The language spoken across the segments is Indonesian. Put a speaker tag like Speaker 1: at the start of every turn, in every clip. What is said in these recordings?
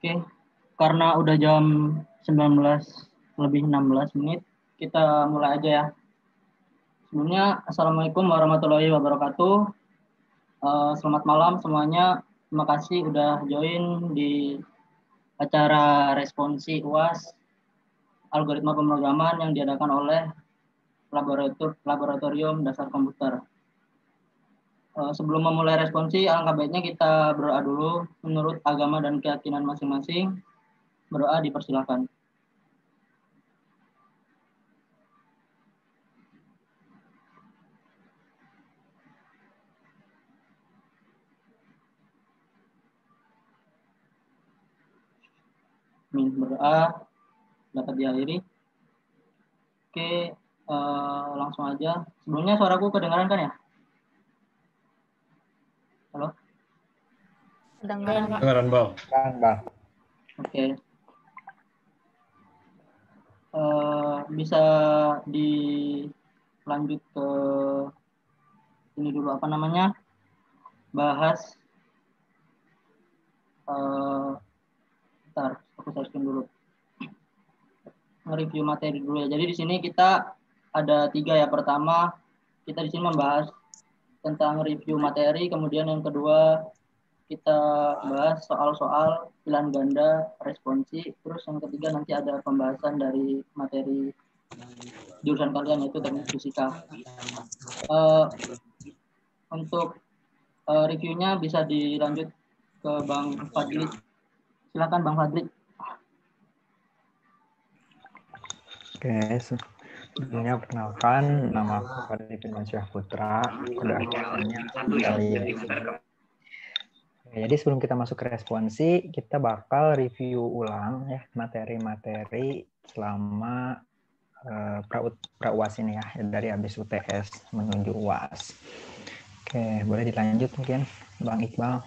Speaker 1: Oke, karena udah jam 19:16, kita mulai aja ya. Sebelumnya, Assalamualaikum warahmatullahi wabarakatuh. Selamat malam semuanya. Terima kasih udah join di acara responsi UAS algoritma pemrograman yang diadakan oleh Laboratorium Dasar Komputer. Sebelum memulai responsi, alangkah baiknya kita berdoa dulu menurut agama dan keyakinan masing-masing. Berdoa dipersilakan. Berdoa dapat diakhiri. Oke, langsung aja. Sebelumnya suaraku kedengaran kan ya? Halo?
Speaker 2: Kedengaran, Bang.
Speaker 1: Oke. Bisa dilanjut ke ini dulu, apa namanya? Bahas. Bentar, aku searching dulu. Nge-review materi dulu ya. Jadi di sini kita ada 3 ya. Pertama, kita di sini membahas tentang review materi. Kemudian yang kedua, kita bahas soal-soal pilihan ganda, responsi. Terus yang ketiga nanti ada pembahasan dari materi jurusan kalian, yaitu teknik fisika. Untuk reviewnya bisa dilanjut ke Bang Fadli. Silakan Bang Fadli.
Speaker 3: Oke, sebelumnya perkenalkan, nama aku Fadli Firmansyah Putra, kode acaranya Alien. Jadi sebelum kita masuk ke responsi, kita bakal review ulang ya materi-materi selama pra-UAS ini ya, dari habis UTS menuju UAS. Oke, boleh dilanjut mungkin Bang Iqbal.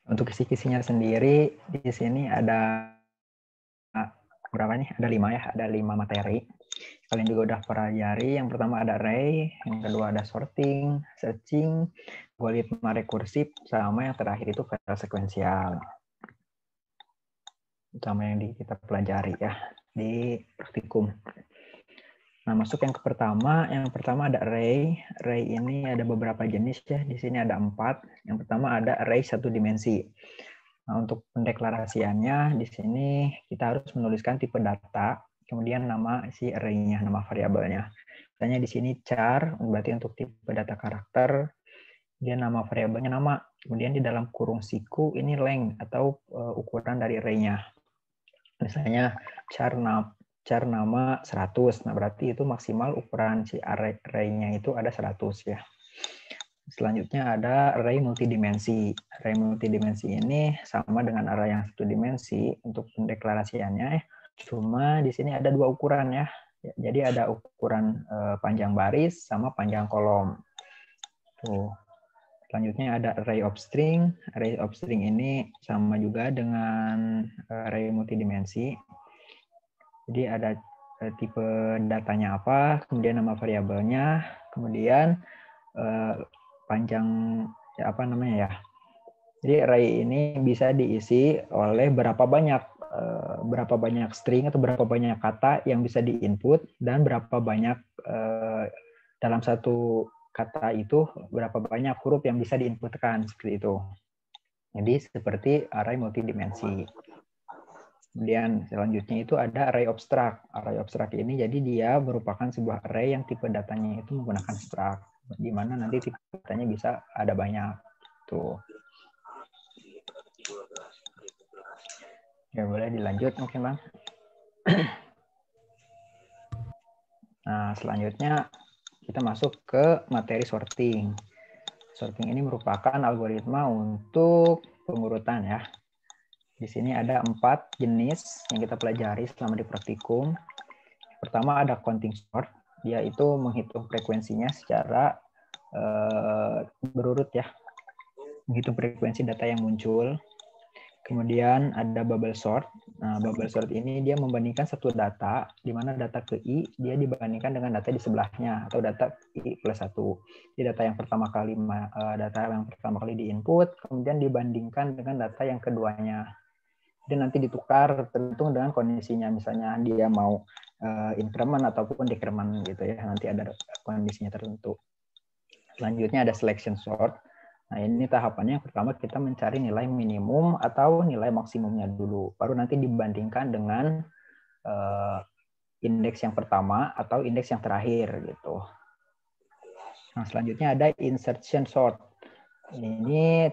Speaker 3: Untuk kisi-kisinya sendiri di sini ada berapa nih? Ada 5 ya, ada 5 materi. Kalian juga udah pelajari. Yang pertama ada array, yang kedua ada sorting, searching, algoritma rekursif, sama yang terakhir itu file sekuensial. Utama yang kita pelajari ya di praktikum. Nah, masuk yang pertama. Yang pertama ada array. Array ini ada beberapa jenis ya. Di sini ada 4. Yang pertama ada array 1 dimensi. Nah, untuk pendeklarasiannya di sini kita harus menuliskan tipe data, kemudian nama si array-nya, nama variabelnya. Misalnya di sini char, berarti untuk tipe data karakter, kemudian nama variabelnya nama, kemudian di dalam kurung siku ini length atau ukuran dari array-nya. Misalnya char nama 100, nah berarti itu maksimal ukuran si array-nya itu ada 100 ya. Selanjutnya ada array multidimensi. Array multidimensi ini sama dengan array yang 1 dimensi untuk pendeklarasiannya. Cuma di sini ada 2 ukuran ya. Jadi ada ukuran panjang baris sama panjang kolom. Tuh. Selanjutnya ada array of string. Array of string ini sama juga dengan array multidimensi. Jadi ada tipe datanya apa, kemudian nama variabelnya, kemudian panjang ya apa namanya ya. Jadi array ini bisa diisi oleh berapa banyak string atau berapa banyak kata yang bisa diinput dan berapa banyak dalam satu kata itu berapa banyak huruf yang bisa diinputkan seperti itu. Jadi seperti array multidimensi. Kemudian selanjutnya itu ada array obstruct. Array obstruct ini jadi dia merupakan sebuah array yang tipe datanya itu menggunakan struct, di mana nanti tipe datanya bisa ada banyak. Tuh. Ya boleh dilanjut mungkin Bang. Nah selanjutnya kita masuk ke materi sorting. Sorting ini merupakan algoritma untuk pengurutan ya. Di sini ada 4 jenis yang kita pelajari selama di praktikum. Pertama ada counting sort, dia itu menghitung frekuensinya secara berurut ya, menghitung frekuensi data yang muncul. Kemudian ada bubble sort. Nah, bubble sort ini dia membandingkan satu data, di mana data ke I dia dibandingkan dengan data di sebelahnya, atau data I plus 1. Di data yang pertama kali diinput, kemudian dibandingkan dengan data yang keduanya. Jadi nanti ditukar tergantung dengan kondisinya. Misalnya dia mau increment ataupun decrement gitu ya. Nanti ada kondisinya tertentu. Selanjutnya ada selection sort. Nah, ini tahapannya yang pertama kita mencari nilai minimum atau nilai maksimumnya dulu. Baru nanti dibandingkan dengan indeks yang pertama atau indeks yang terakhir gitu. Nah, selanjutnya ada insertion sort. Ini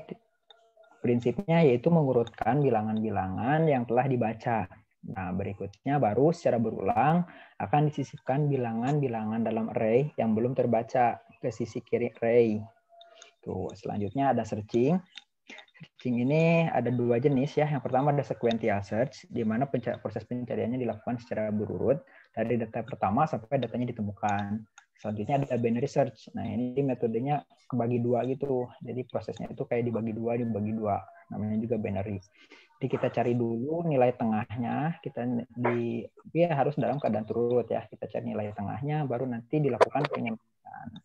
Speaker 3: prinsipnya yaitu mengurutkan bilangan-bilangan yang telah dibaca. Nah, berikutnya baru secara berulang akan disisipkan bilangan-bilangan dalam array yang belum terbaca ke sisi kiri array. Tuh, selanjutnya ada searching. Searching ini ada dua jenis ya. Yang pertama ada sequential search, di mana proses pencariannya dilakukan secara berurut dari data pertama sampai datanya ditemukan. Selanjutnya ada binary search. Nah, ini metodenya kebagi dua gitu. Jadi prosesnya itu kayak dibagi dua. Namanya juga binary. Jadi kita cari dulu nilai tengahnya. Ya harus dalam keadaan turut ya. Kita cari nilai tengahnya, baru nanti dilakukan penyempurnaan.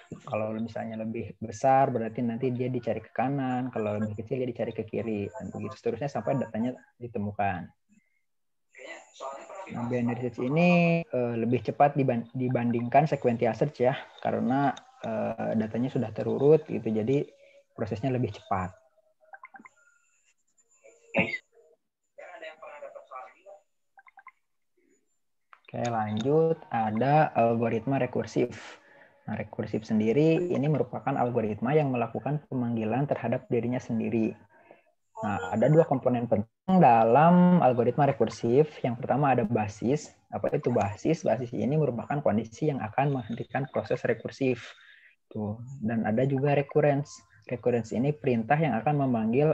Speaker 3: Kalau misalnya lebih besar, berarti nanti dia dicari ke kanan. Kalau lebih kecil, dia dicari ke kiri. Dan begitu seterusnya sampai datanya ditemukan. Nah, binary search ini lebih cepat dibandingkan sequential search ya, karena datanya sudah terurut gitu, jadi prosesnya lebih cepat. Oke, lanjut ada algoritma rekursif. Nah, rekursif sendiri ini merupakan algoritma yang melakukan pemanggilan terhadap dirinya sendiri. Nah, ada dua komponen penting dalam algoritma rekursif. Yang pertama ada basis. Apa itu basis? Basis ini merupakan kondisi yang akan menghentikan proses rekursif. Tuh. Dan ada juga recurrence. Recurrence ini perintah yang akan memanggil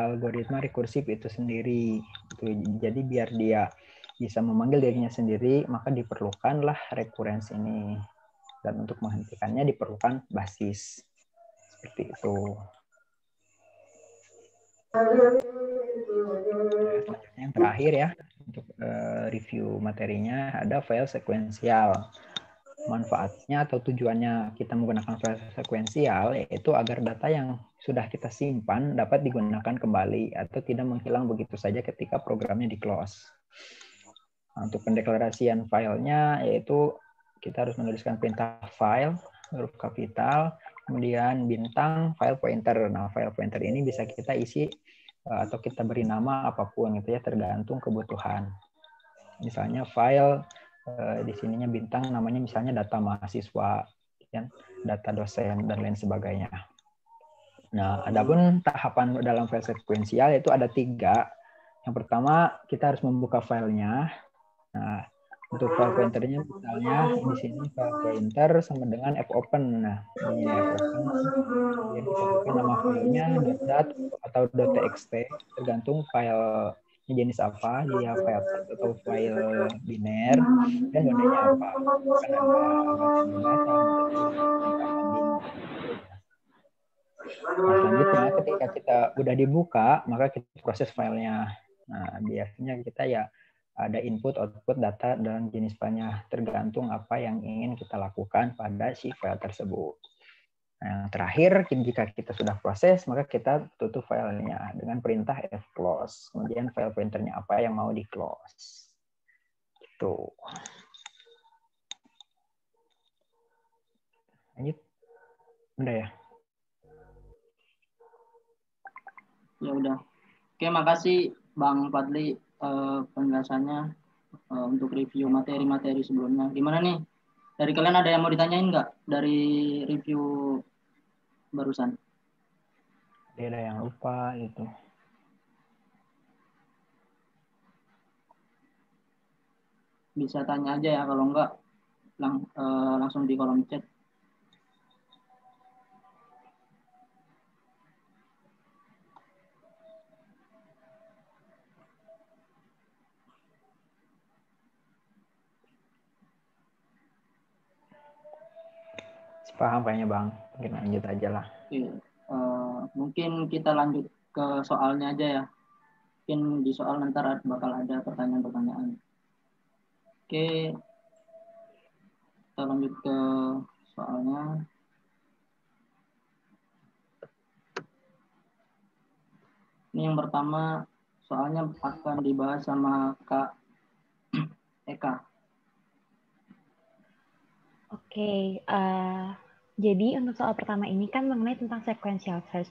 Speaker 3: algoritma rekursif itu sendiri. Tuh. Jadi biar dia bisa memanggil dirinya sendiri, maka diperlukanlah recurrence ini. Dan untuk menghentikannya diperlukan basis. Seperti itu. Selanjutnya yang terakhir ya, untuk review materinya ada file sekuensial. Manfaatnya atau tujuannya kita menggunakan file sekuensial yaitu agar data yang sudah kita simpan dapat digunakan kembali atau tidak menghilang begitu saja ketika programnya di-close. Nah, untuk pendeklarasian filenya yaitu kita harus menuliskan perintah file, huruf kapital, kemudian bintang, file pointer. Nah, file pointer ini bisa kita isi atau kita beri nama apapun gitu ya, tergantung kebutuhan. Misalnya file di sininya bintang, namanya misalnya data mahasiswa, ya, data dosen dan lain sebagainya. Nah, adapun tahapan dalam file sekuensial itu ada 3. Yang pertama kita harus membuka filenya. Nah, untuk file pointernya misalnya di sini file pointer sama dengan fopen. Nah, di fopen dia disebutkan nama filenya .dat atau .txt tergantung file jenis apa, dia file text atau file biner, dan modenya apa. Kan ada metode baca, metode tulis, tempat banding. Nah, selanjutnya ketika kita udah dibuka, maka kita proses filenya. Nah, biasanya kita ya ada input, output, data, dan jenis filenya. Tergantung apa yang ingin kita lakukan pada si file tersebut. Nah, yang terakhir, jika kita sudah proses, maka kita tutup filenya dengan perintah fclose. Kemudian file pointernya apa yang mau di-close. Gitu. Lanjut. Udah ya?
Speaker 1: Ya udah. Oke, makasih Bang Fadli penjelasannya untuk review materi-materi sebelumnya. Gimana nih? Dari kalian ada yang mau ditanyain nggak dari review barusan?
Speaker 3: Ada yang lupa gitu.
Speaker 1: Bisa tanya aja ya, kalau enggak langsung di kolom chat.
Speaker 3: Paham kayaknya Bang. Mungkin lanjut aja lah.
Speaker 1: Oke. Mungkin kita lanjut ke soalnya aja ya. Mungkin di soal nanti bakal ada pertanyaan-pertanyaan. Oke, kita lanjut ke soalnya. Ini yang pertama, soalnya akan dibahas sama Kak Eka.
Speaker 2: Oke, jadi untuk soal pertama ini kan mengenai tentang sequential search.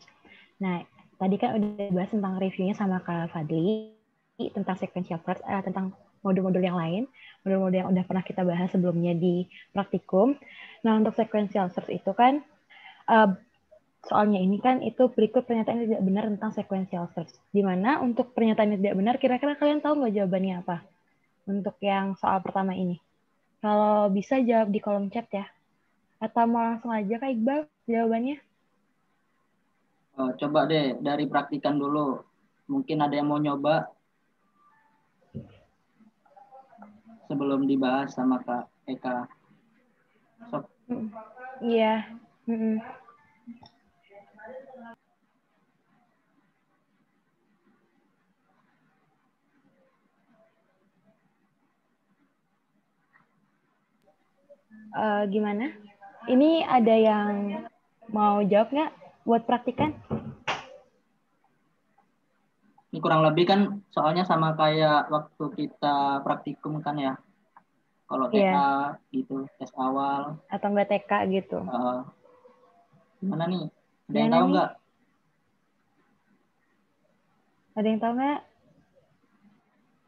Speaker 2: Nah, tadi kan udah dibahas tentang reviewnya sama Kak Fadli, tentang sequential search, tentang modul-modul yang lain, modul-modul yang udah pernah kita bahas sebelumnya di praktikum. Nah, untuk sequential search itu kan, soalnya ini kan itu berikut pernyataan yang tidak benar tentang sequential search. Di mana untuk pernyataan yang tidak benar, kira-kira kalian tahu nggak jawabannya apa? Untuk yang soal pertama ini. Kalau bisa jawab di kolom chat ya. Atau mau langsung aja Kak Iqbal jawabannya?
Speaker 1: Coba deh dari praktikan dulu. Mungkin ada yang mau nyoba sebelum dibahas sama Kak Eka.
Speaker 2: Iya. Gimana? Ini ada yang mau jawab nggak buat praktikan?
Speaker 1: Ini kurang lebih kan soalnya sama kayak waktu kita praktikum kan ya. Kalau TA gitu, tes awal.
Speaker 2: Atau nggak TK gitu.
Speaker 1: Gimana nih? Ada yang tahu nggak?
Speaker 2: Ada yang tahu nggak?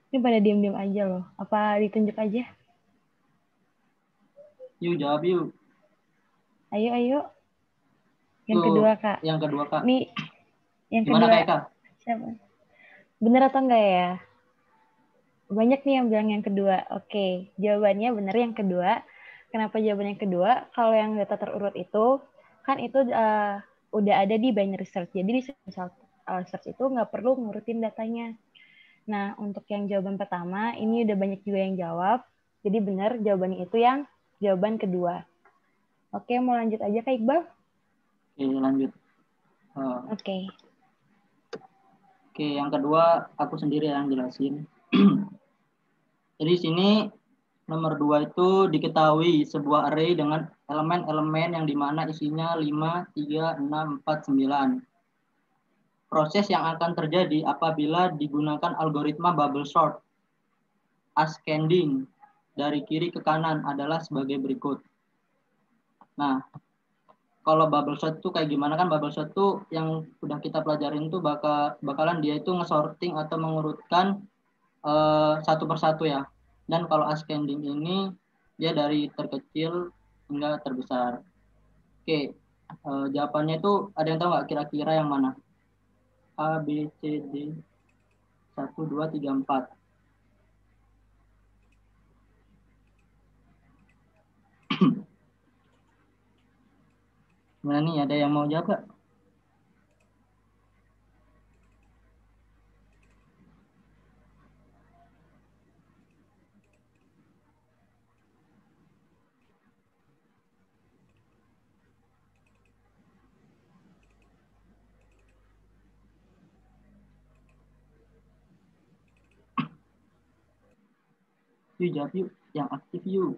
Speaker 2: Ini pada diam-diam aja loh. Apa ditunjuk aja?
Speaker 1: Yuk jawab yuk.
Speaker 2: Ayo. Yang kedua Kak.
Speaker 1: Yang kedua Kak.
Speaker 2: Nih, yang
Speaker 1: gimana
Speaker 2: kedua.
Speaker 1: Kak Eka?
Speaker 2: Siapa? Bener atau enggak ya? Banyak nih yang bilang yang kedua. Oke, jawabannya bener yang kedua. Kenapa jawabannya yang kedua? Kalau yang data terurut itu, kan itu udah ada di binary search. Jadi di search itu nggak perlu ngurutin datanya. Nah, untuk yang jawaban pertama, ini udah banyak juga yang jawab. Jadi benar jawabannya itu yang jawaban kedua. Oke, mau lanjut aja Kak Iqbal?
Speaker 1: Oke, lanjut.
Speaker 2: Oke,
Speaker 1: yang kedua aku sendiri yang jelasin. Jadi sini nomor 2 itu diketahui sebuah array dengan elemen-elemen yang dimana isinya 5, 3, 6, 4, 9. Proses yang akan terjadi apabila digunakan algoritma bubble sort. Ascending dari kiri ke kanan adalah sebagai berikut. Nah, kalau bubble sort itu kayak gimana kan? Bubble sort itu yang udah kita pelajarin itu bakalan dia itu nge-sorting atau mengurutkan satu persatu ya. Dan kalau ascending ini dia dari terkecil hingga terbesar. Oke, jawabannya itu ada yang tahu nggak kira-kira yang mana? A, B, C, D, 1, 2, 3, 4. Gimana nih, ada yang mau jawab nggak? Yuk jawab yuk, yang aktif yuk.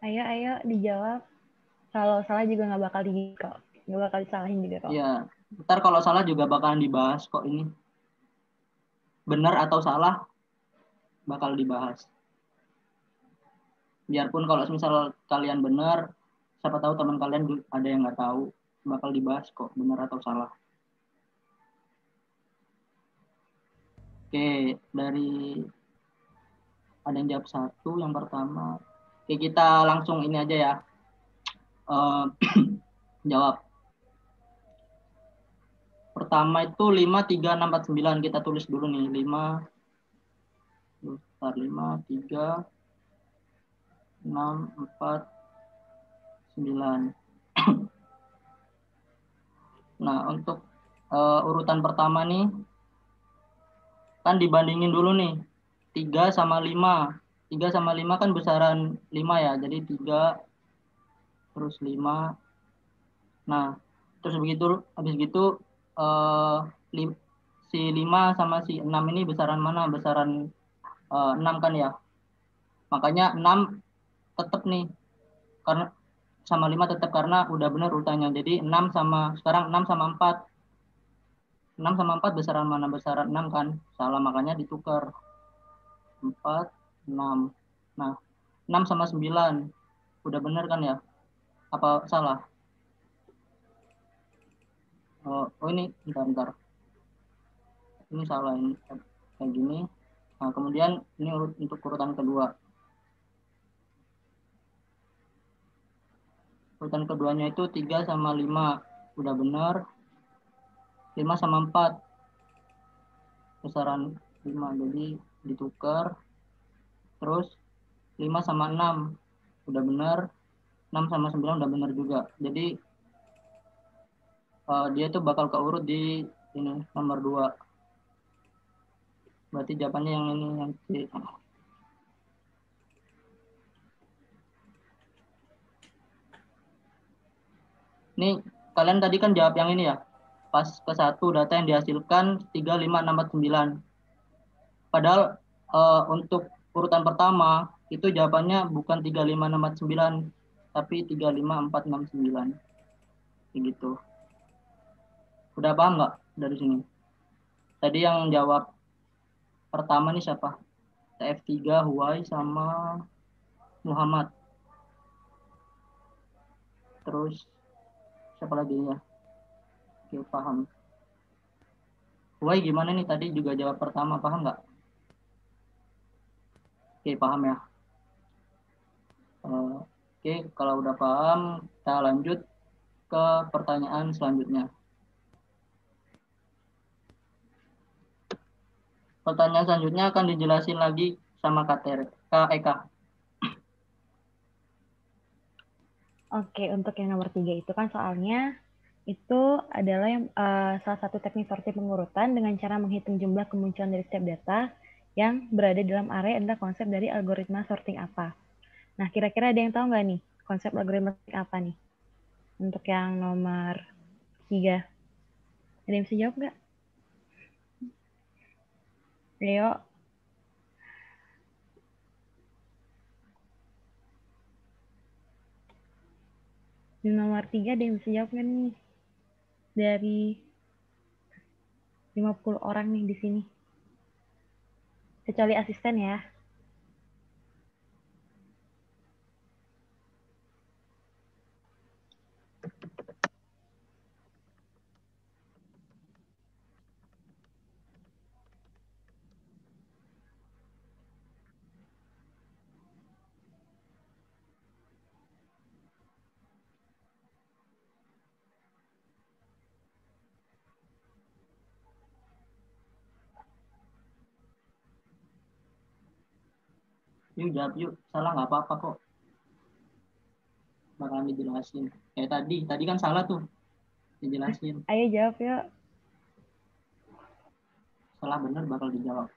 Speaker 2: Ayo dijawab. Kalau salah juga nggak bakal disalahin juga kok.
Speaker 1: Iya, ntar kalau salah juga bakalan dibahas kok ini. Benar atau salah bakal dibahas. Biarpun kalau misal kalian benar, siapa tahu teman kalian ada yang nggak tahu, bakal dibahas kok benar atau salah. Oke, dari ada yang jawab 1 yang pertama. Oke, kita langsung ini aja ya. Jawab. Pertama itu 5, 3, 6, 4, 9. Kita tulis dulu nih. 5, 3, 6, 4, 9. Nah, untuk urutan pertama nih, kan dibandingin dulu nih. 3 sama 5. 3 sama 5 kan besaran 5 ya. Jadi 3 terus 5. Nah, Terus habis gitu si 5 sama si 6 ini besaran mana? Besaran 6 kan ya. Makanya 6 tetap nih. Karena sama 5 tetap karena udah benar urutannya. Jadi 6 sekarang 6 sama 4. 6 sama 4 besaran mana? Besaran 6 kan. Salah, makanya ditukar. 4, 6. Nah, 6 sama 9. Udah benar kan ya? Apa salah? Oh ini, bentar. Ini salah, ini kayak gini. Nah, kemudian ini untuk urutan kedua. Urutan keduanya itu 3 sama 5. Udah benar. 5 sama 4. Besaran 5. Jadi ditukar. Terus 5 sama 6. Udah benar. 6 sama 9 udah benar juga. Jadi dia tuh bakal keurut di ini nomor 2. Berarti jawabannya yang ini, yang C. Ini kalian tadi kan jawab yang ini ya. Pas ke 1 data yang dihasilkan 3, 5, 6, 4, 9. Padahal untuk urutan pertama itu jawabannya bukan 3, 5, 6, 4, 9, tapi 3, 5, 4, 6, 9. Begitu. Udah paham nggak dari sini? Tadi yang jawab pertama nih siapa? TF3, Huwai, sama Muhammad. Terus siapa lagi ya? Oke, paham. Huwai gimana nih? Tadi juga jawab pertama, paham nggak? Oke, paham ya. Oke, kalau udah paham, kita lanjut ke pertanyaan selanjutnya. Pertanyaan selanjutnya akan dijelasin lagi sama Kak Eka.
Speaker 2: Oke, untuk yang nomor 3 itu kan soalnya itu adalah yang, salah satu teknik sortir pengurutan dengan cara menghitung jumlah kemunculan dari setiap data yang berada dalam array adalah konsep dari algoritma sorting apa. Nah, kira-kira ada yang tahu nggak nih konsep algoritma sorting apa nih? Untuk yang nomor 3. Ada yang bisa jawab nggak? Leo? Di nomor 3 ada yang bisa jawab nggak nih? Dari 50 orang nih di sini. Kecuali asisten ya.
Speaker 1: Yuk jawab yuk, salah nggak apa-apa kok. Bakalan dijelasin. Kayak tadi kan salah tuh, dijelasin.
Speaker 2: Ayo jawab yuk.
Speaker 1: Salah bener bakal dijawab.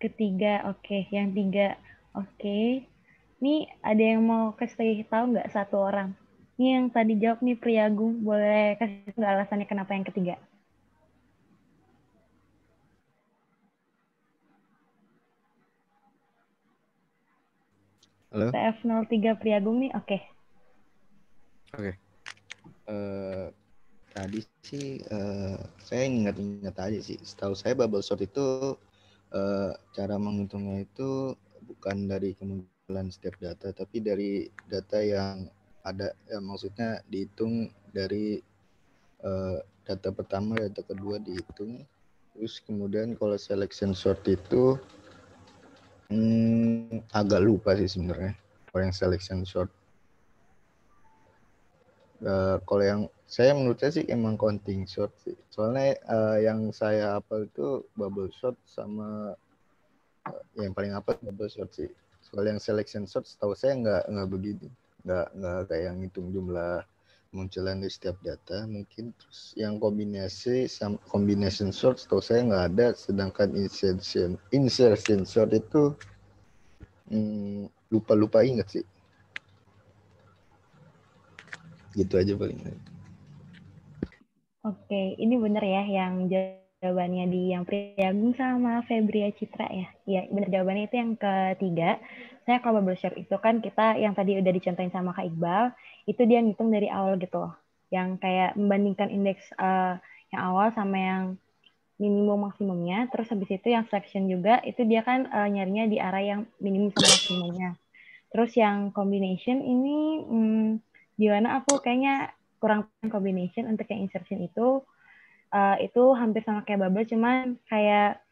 Speaker 2: Ketiga, oke. Yang 3, oke. Nih ada yang mau kasih tahu nggak satu orang? Nih yang tadi jawab nih Priagung, boleh kasih nggak alasannya kenapa yang ketiga?
Speaker 4: Halo?
Speaker 2: TF03 Priagung nih, oke.
Speaker 4: Oke. Tadi sih saya ingat-ingat aja sih. Setahu saya bubble sort itu cara menghitungnya itu bukan dari kemunculan setiap data, tapi dari data yang ada, ya, maksudnya dihitung dari data pertama, data kedua dihitung. Terus kemudian kalau selection sort itu agak lupa sih sebenarnya kalau yang selection sort. Kalau yang saya menurut saya sih emang counting shot sih. Soalnya yang saya hafal itu bubble shot sama yang paling hafal bubble shot sih. Soal yang selection shot setahu saya nggak begitu. Nggak kayak yang hitung jumlah munculan di setiap data mungkin. Terus yang kombinasi sama combination shot setahu saya nggak ada. Sedangkan insertion shot itu lupa ingat sih. Gitu aja paling.
Speaker 2: Oke, ini benar ya yang jawabannya di yang Priagung sama Febria Citra ya. Iya, benar jawabannya itu yang ketiga. Saya kalau bubble shot itu kan kita yang tadi udah dicontohin sama Kak Iqbal, itu dia ngitung dari awal gitu loh. Yang kayak membandingkan indeks yang awal sama yang minimum maksimumnya. Terus habis itu yang selection juga, itu dia kan nyarinya di arah yang minimum sama maksimumnya. Terus yang combination ini, gimana aku kayaknya kurang combination untuk yang insertion itu hampir sama kayak bubble, cuman kayak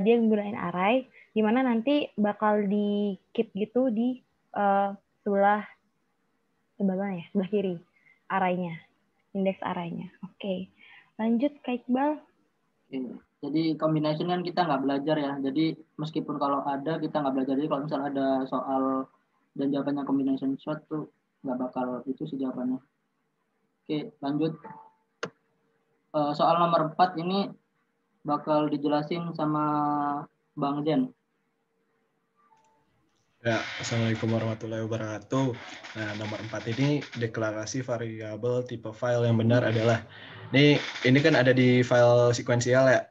Speaker 2: dia menggunakan array, di mana nanti bakal di keep gitu di sebelah mana ya, sebelah kiri arraynya, indeks arraynya. Oke, lanjut Kak Iqbal.
Speaker 1: Oke. Jadi combination kan kita nggak belajar ya. Jadi meskipun kalau ada kita nggak belajar. Jadi kalau misalnya ada soal dan jawabannya combination shot tuh nggak bakal itu sih jawabannya. Oke, lanjut. Soal nomor 4 ini bakal dijelasin sama Bang Jen.
Speaker 5: Ya, Assalamualaikum warahmatullahi wabarakatuh. Nah, nomor 4 ini deklarasi variabel tipe file yang benar adalah. Ini kan ada di file sekuensial ya.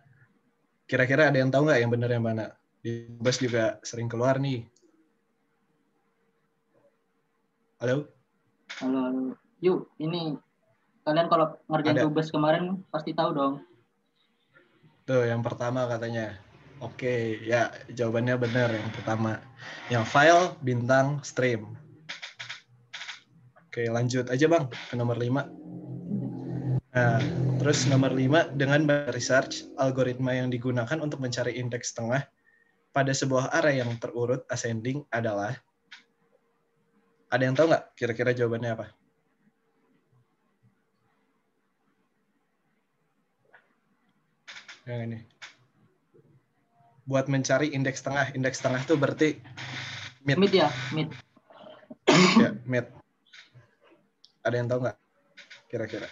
Speaker 5: Kira-kira ada yang tahu nggak yang benar yang mana? Di bus juga sering keluar nih. Halo?
Speaker 1: Halo. Yuk, ini kalian kalau ngerjain tugas kemarin pasti tahu dong.
Speaker 5: Tuh, yang pertama katanya. Oke, ya jawabannya benar yang pertama. Yang file bintang stream. Oke, lanjut aja Bang ke nomor 5. Nah, terus nomor 5, dengan research, algoritma yang digunakan untuk mencari indeks tengah pada sebuah array yang terurut ascending adalah. Ada yang tahu nggak kira-kira jawabannya apa? Yang ini. Buat mencari indeks tengah itu berarti mid.
Speaker 1: Mid ya, mid.
Speaker 5: Ya, mid. Ada yang tahu nggak kira-kira?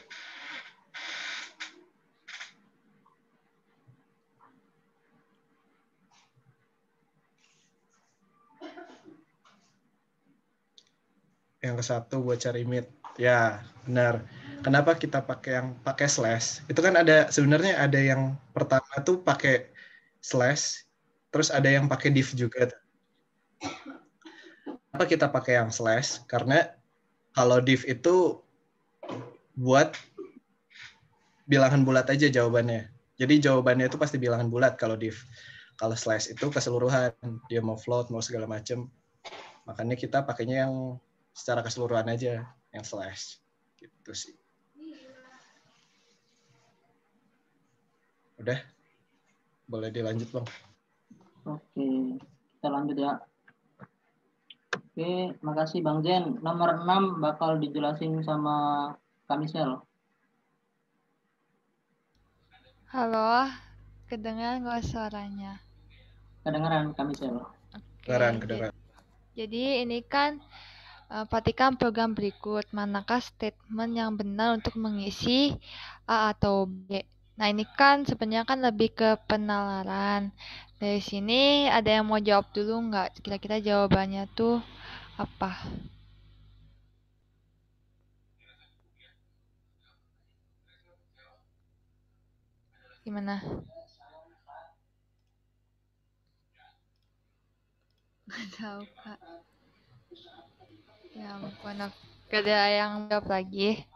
Speaker 5: Yang ke satu buat cari mid. Ya, benar. Kenapa kita pakai slash? Itu kan sebenarnya ada yang pertama tuh pakai slash, terus ada yang pakai div juga. Kenapa kita pakai yang slash? Karena kalau div itu buat bilangan bulat aja jawabannya. Jadi jawabannya itu pasti bilangan bulat kalau div. Kalau slash itu keseluruhan, dia mau float, mau segala macam. Makanya kita pakainya yang secara keseluruhan aja, yang slash. Gitu sih. Udah? Boleh dilanjut, Bang.
Speaker 1: Oke, kita lanjut ya. Oke, makasih Bang Jen. Nomor 6 bakal dijelasin sama Kak Michelle.
Speaker 6: Halo, kedengaran nggak suaranya?
Speaker 1: Kedengaran Kak Michelle.
Speaker 5: Kedengaran.
Speaker 6: Jadi ini kan perhatikan program berikut. Manakah statement yang benar untuk mengisi A atau B? Nah ini kan sebenarnya kan lebih ke penalaran. Dari sini ada yang mau jawab dulu nggak? Kira-kira jawabannya tuh apa? Gimana? Nggak tahu Kak. Ya ampun, gak ada yang jawab lagi.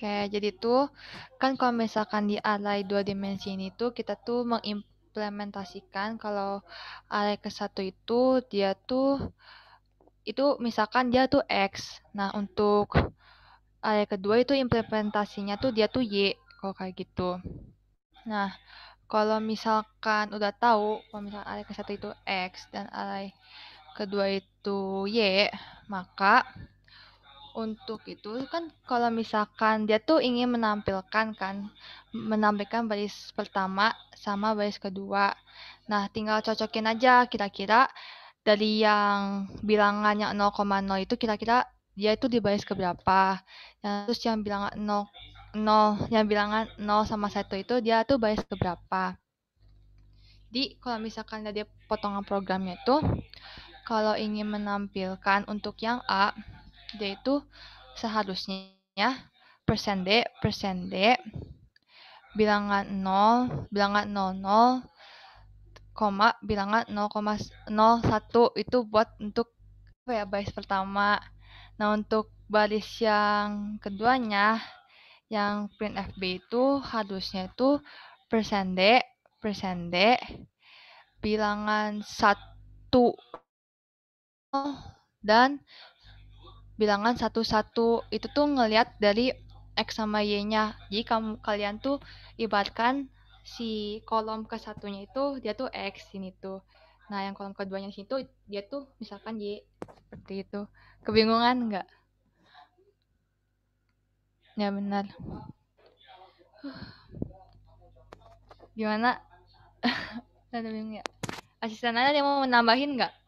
Speaker 6: Oke, jadi tuh kan kalau misalkan di array 2 dimensi ini tuh kita tuh mengimplementasikan kalau array ke-1 itu dia tuh itu misalkan dia tuh X. Nah, untuk array kedua itu implementasinya tuh dia tuh Y kalau kayak gitu. Nah, kalau misalkan udah tahu kalau misalkan array ke-1 itu X dan array kedua itu Y, maka untuk itu kan kalau misalkan dia tuh ingin menampilkan baris pertama sama baris kedua. Nah, tinggal cocokin aja kira-kira dari yang bilangannya 0,0 itu kira-kira dia itu di baris keberapa. Nah, terus yang bilangan 0, yang bilangan 0 sama 1 itu dia tuh baris keberapa. Jadi, kalau misalkan dia potongan programnya itu kalau ingin menampilkan untuk yang A, dia itu seharusnya persen D, bilangan 0, bilangan 00, koma, bilangan 0,01 itu buat untuk baris pertama. Nah, untuk baris yang keduanya, yang printf B itu harusnya itu persen D, bilangan 1 dan bilangan 11. Itu tuh ngelihat dari X sama Y-nya. Jadi kalian tuh ibaratkan si kolom ke satunya itu dia tuh X ini tuh. Nah, yang kolom keduanya sini tuh dia tuh misalkan Y. Seperti itu. Kebingungan nggak? Ya benar. Gimana? Ada bingung ya? Asisten ada yang mau menambahin nggak?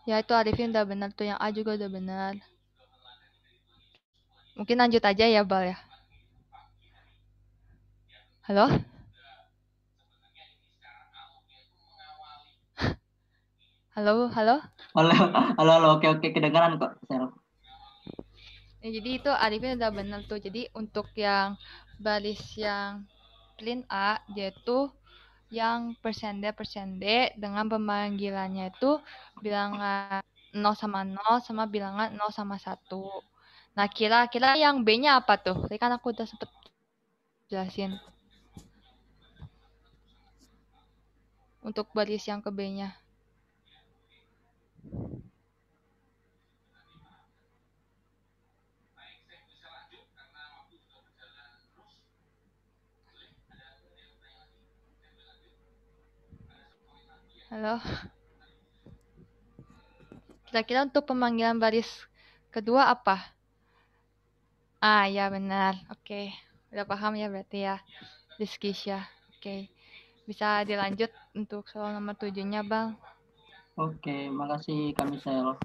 Speaker 6: Ya itu Arifin udah benar tuh, yang A juga udah benar. Mungkin lanjut aja ya Bal ya. Halo? Halo, halo?
Speaker 1: Halo, oke, kedengaran kok, Sel.
Speaker 6: Ya, jadi itu Arifin udah benar tuh. Jadi untuk yang baris yang print A, dia tuh yang persen D dengan pemanggilannya itu bilangan 0 sama bilangan 0 sama 1. Nah, kira-kira yang B-nya apa tuh? Tadi kan aku udah sempet jelasin. Untuk baris yang ke B-nya. Halo. Kira-kira untuk pemanggilan baris kedua apa? Ah, ya benar. Oke. Udah paham ya berarti ya. Rizkisya. Oke. Bisa dilanjut untuk soal nomor 7-nya, Bang.
Speaker 1: Oke, makasih Kak Misel.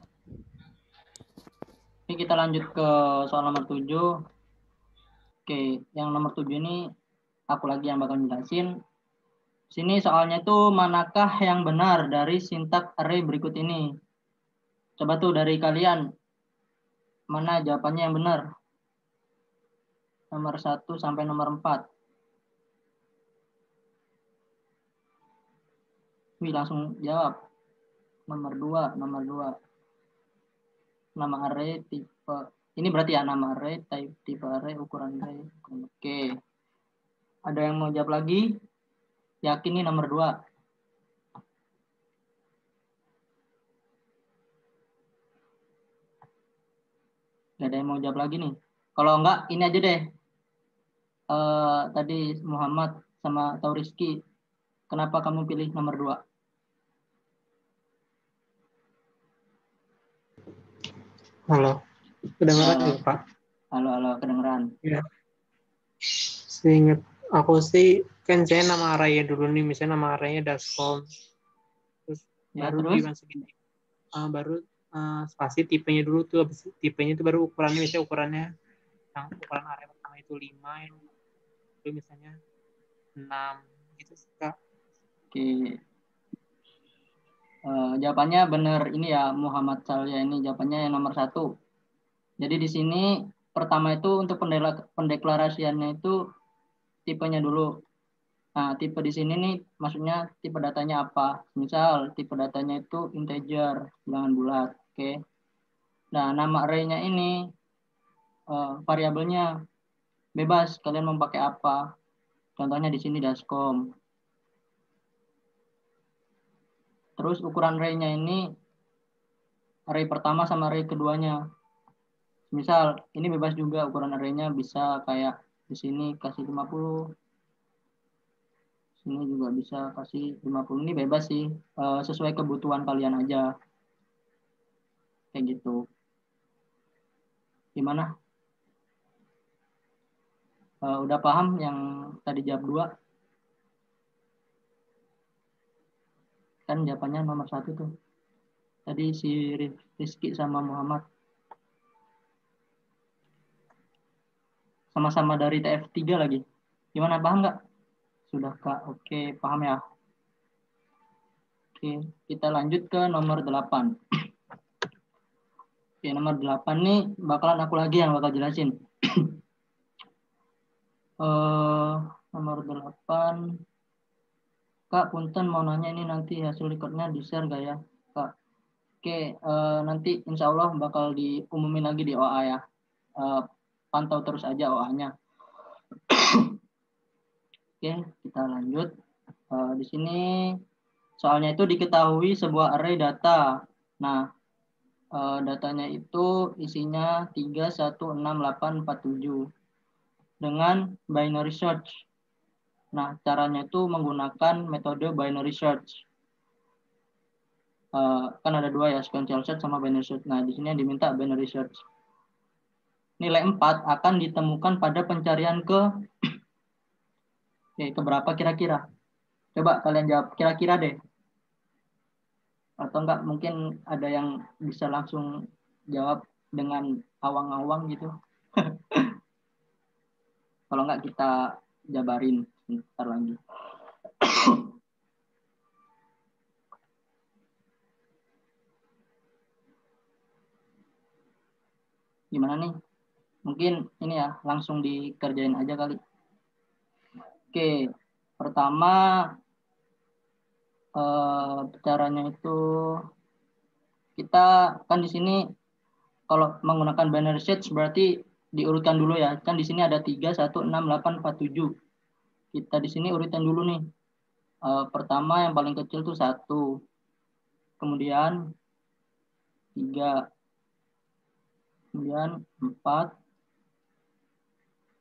Speaker 1: Oke, kita lanjut ke soal nomor 7. Oke, yang nomor 7 ini aku lagi yang bakal jelasin. Sini soalnya tuh manakah yang benar dari sintak array berikut ini? Coba tuh dari kalian, mana jawabannya yang benar? Nomor 1 sampai nomor 4. Wih, langsung jawab. Nomor 2. Nama array, tipe. Ini berarti ya nama array, tipe array, ukuran array. Oke. Ada yang mau jawab lagi? Yakin nih nomor 2. Gak ada yang mau jawab lagi nih. Kalau enggak, ini aja deh. Tadi Muhammad sama atau Rizky, kenapa kamu pilih nomor 2?
Speaker 7: Halo, kedengeran
Speaker 1: Halo.
Speaker 7: ya Pak?
Speaker 1: Halo, kedengeran.
Speaker 7: Ya. Seingat aku sih, kan saya nama array dulu nih, misalnya nama array-nya dascom. Terus
Speaker 1: Ya,
Speaker 7: baru
Speaker 1: terus?
Speaker 7: dimasukin, baru spasi tipenya dulu tuh, habis tipenya itu baru ukurannya, misalnya ukurannya, yang ukuran array pertama itu 5, yang itu misalnya 6, gitu sih Kak.
Speaker 1: Oke. Jawabannya benar ini ya, Muhammad Salya ini jawabannya yang nomor 1. Jadi di sini pertama itu untuk pendeklarasiannya itu tipenya dulu. Nah, tipe di sini nih maksudnya tipe datanya apa? Misal tipe datanya itu integer, bilangan bulat. Oke. Nah, nama array-nya ini variabelnya bebas, kalian mau pakai apa? Contohnya di sini dascom. Terus ukuran array-nya ini array pertama sama array keduanya. Misal ini bebas juga ukuran array-nya, bisa kayak di sini kasih 50. Sini juga bisa kasih 50. Ini bebas sih, sesuai kebutuhan kalian aja. Kayak gitu. Gimana? Udah paham yang tadi jawab 2? Kan jawabannya nomor 1 tuh. Tadi si Rizky sama Muhammad. Sama-sama dari TF3 lagi. Gimana, paham nggak? Sudah Kak, oke, paham ya. Oke, kita lanjut ke nomor 8. Oke, nomor 8 nih bakalan aku lagi yang bakal jelasin. Nomor 8. Kak, punten mau nanya ini nanti hasil recordnya di-share gak ya, Kak? Oke, nanti insya Allah bakal diumumin lagi di OA ya. Pantau terus aja OA-nya. Oke, kita lanjut. Di sini soalnya itu diketahui sebuah array data. Nah, datanya itu isinya 3, 1, 6, 8, 4, 7 dengan binary search. Nah, caranya itu menggunakan metode binary search. Kan ada dua ya, sequential search sama binary search. Nah, di sini yang diminta binary search. Nilai 4 akan ditemukan pada pencarian ke berapa kira-kira? Coba kalian jawab kira-kira deh. Atau enggak mungkin ada yang bisa langsung jawab dengan awang-awang gitu. Kalau enggak kita jabarin sebentar lagi. Gimana nih? Mungkin ini ya, langsung dikerjain aja kali. Oke, pertama caranya itu kita kan di sini kalau menggunakan binary search berarti diurutkan dulu ya. Kan di sini ada 3, 1, 6, 8, 4, 7. Kita di sini urutan dulu nih. Pertama yang paling kecil tuh 1. Kemudian 3. Kemudian 4.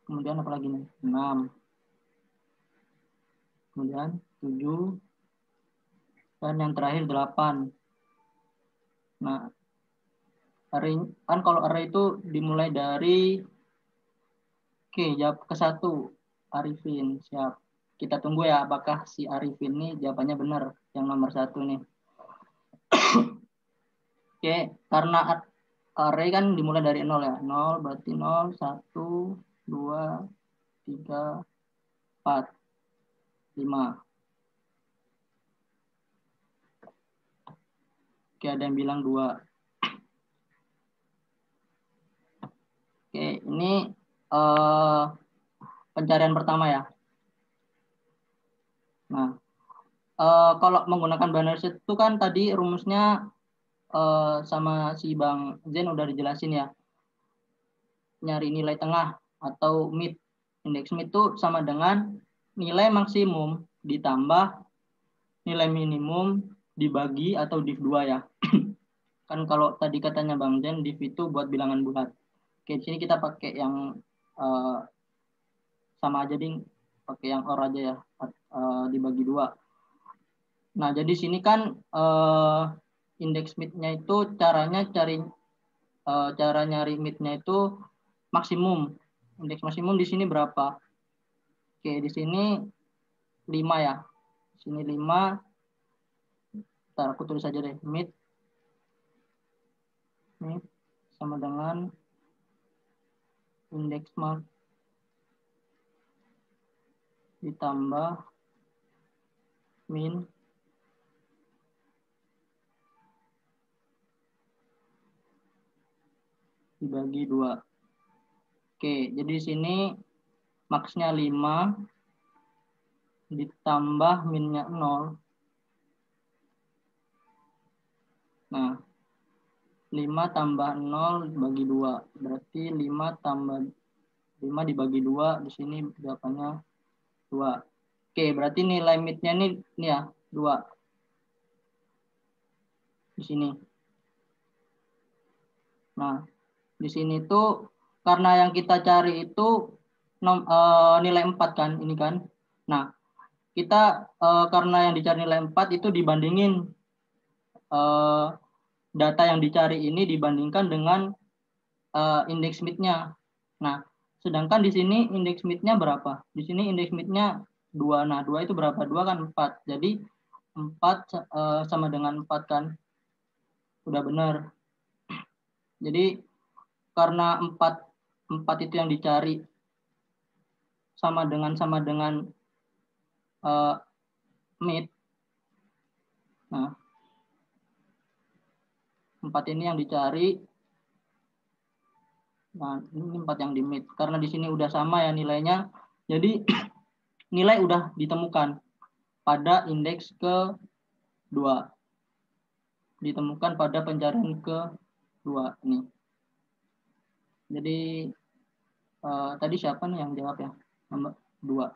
Speaker 1: Kemudian apa lagi nih? 6. Kemudian 7. Dan yang terakhir 8. Nah, array, kan kalau array itu dimulai dari jawab ke 1. Arifin, siap. Kita tunggu ya apakah si Arifin ini jawabannya benar yang nomor 1 nih. Karena array kan dimulai dari 0 ya. 0 berarti 0, 1, 2, 3, 4, 5. Ada yang bilang 2. Ini pencarian pertama ya. Nah, kalau menggunakan binary search itu kan tadi rumusnya sama si Bang Zen udah dijelasin ya. Nyari nilai tengah atau mid. Indeks mid itu sama dengan nilai maksimum ditambah nilai minimum dibagi atau div 2 ya. Kan kalau tadi katanya Bang Zen div itu buat bilangan bulat. Di sini kita pakai yang sama aja ding, pakai yang or aja ya, dibagi 2. Nah, jadi sini kan indeks mid-nya itu caranya cara nyari mid-nya itu maksimum. Indeks maksimum di sini berapa? Di sini 5 ya. Di sini 5. Ntar aku tulis aja deh, mid sama dengan indeks max ditambah min dibagi 2. Jadi di sini max-nya 5 ditambah min-nya 0. Nah, 5 tambah 0 bagi 2. Berarti 5 tambah 5 dibagi 2. Di sini jawabannya 2. Berarti nilai mid-nya ini ya, 2. Di sini. Nah, di sini tuh karena yang kita cari itu nilai 4 kan, ini kan. Nah, kita karena yang dicari nilai 4 itu dibandingin data yang dicari ini dibandingkan dengan indeks mid-nya. Nah, sedangkan di sini indeks mid-nya berapa? Di sini indeks mid-nya 2. Nah, 2 itu berapa? 2 kan 4. Jadi 4 sama dengan 4 kan. Udah benar. Jadi karena 4 itu yang dicari sama dengan mid. Nah, 4 ini yang dicari. Nah, ini 4 yang di mid. Karena di sini udah sama ya nilainya. Jadi nilai udah ditemukan pada indeks ke-2. Ditemukan pada pencarian ke-2 ini. Jadi tadi siapa nih yang jawab ya? Nomor 2.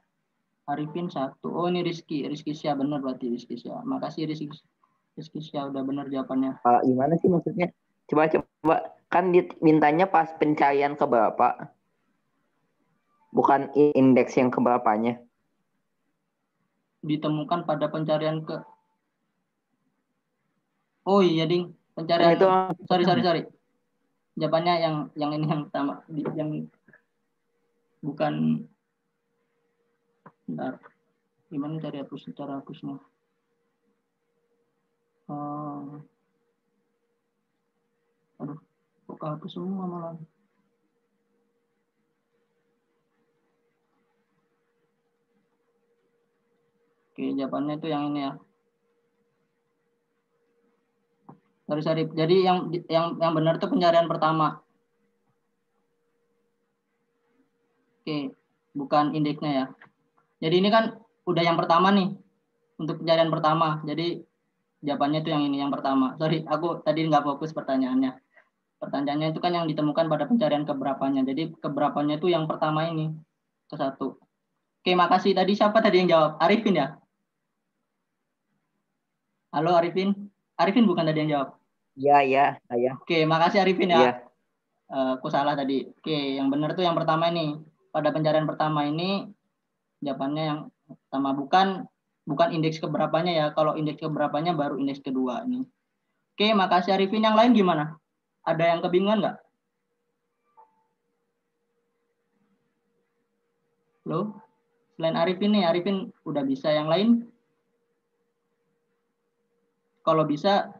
Speaker 1: Arifin 1. Oh, ini Rizky Syah, benar berarti Rizky Syah. Makasih Rizky Syah udah benar jawabannya.
Speaker 8: Gimana sih maksudnya? Coba kan mintanya pas pencarian ke berapa? Bukan indeks yang ke berapanya.
Speaker 1: Ditemukan pada pencarian ke. Oh iya, Ding. Pencarian
Speaker 8: itu
Speaker 1: sorry. Jawabannya yang ini yang pertama, yang bukan. Bentar. Gimana cara hapusnya? Aduh, kok kehapus semua malah. Oke, jawabannya itu yang ini ya. Sorry. Jadi yang benar itu pencarian pertama. Oke, bukan indeksnya ya. Jadi ini kan udah yang pertama nih untuk pencarian pertama. Jadi jawabannya itu yang ini, yang pertama. Sorry, aku tadi nggak fokus pertanyaannya. Pertanyaannya itu kan yang ditemukan pada pencarian keberapanya. Jadi keberapanya itu yang pertama ini, ke-1. Oke, makasih. Tadi siapa tadi yang jawab? Arifin ya? Halo Arifin? Arifin bukan tadi yang jawab?
Speaker 8: Iya.
Speaker 1: Oke, makasih Arifin ya.
Speaker 8: Iya.
Speaker 1: Aku salah tadi. Oke, yang benar tuh yang pertama ini. Pada pencarian pertama ini, jawabannya yang pertama, bukan indeks keberapanya ya. Kalau indeks keberapanya baru indeks kedua ini. Oke, makasih Arifin. Yang lain gimana? Ada yang kebingungan nggak? Halo? Selain Arifin nih, Arifin udah bisa. Yang lain? Kalau bisa,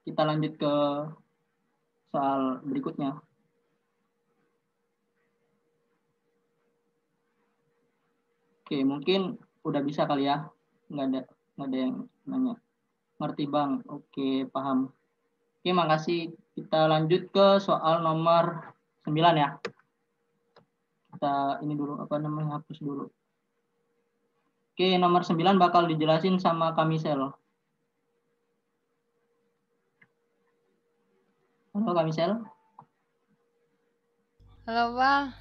Speaker 1: kita lanjut ke soal berikutnya. Oke, mungkin udah bisa kali ya. Nggak ada yang nanya. Ngerti Bang? Oke, paham. Oke, makasih. Kita lanjut ke soal nomor 9 ya. Kita ini dulu, hapus dulu. Oke, nomor 9 bakal dijelasin sama Kamisel. Halo Kamisel.
Speaker 6: Halo Bang.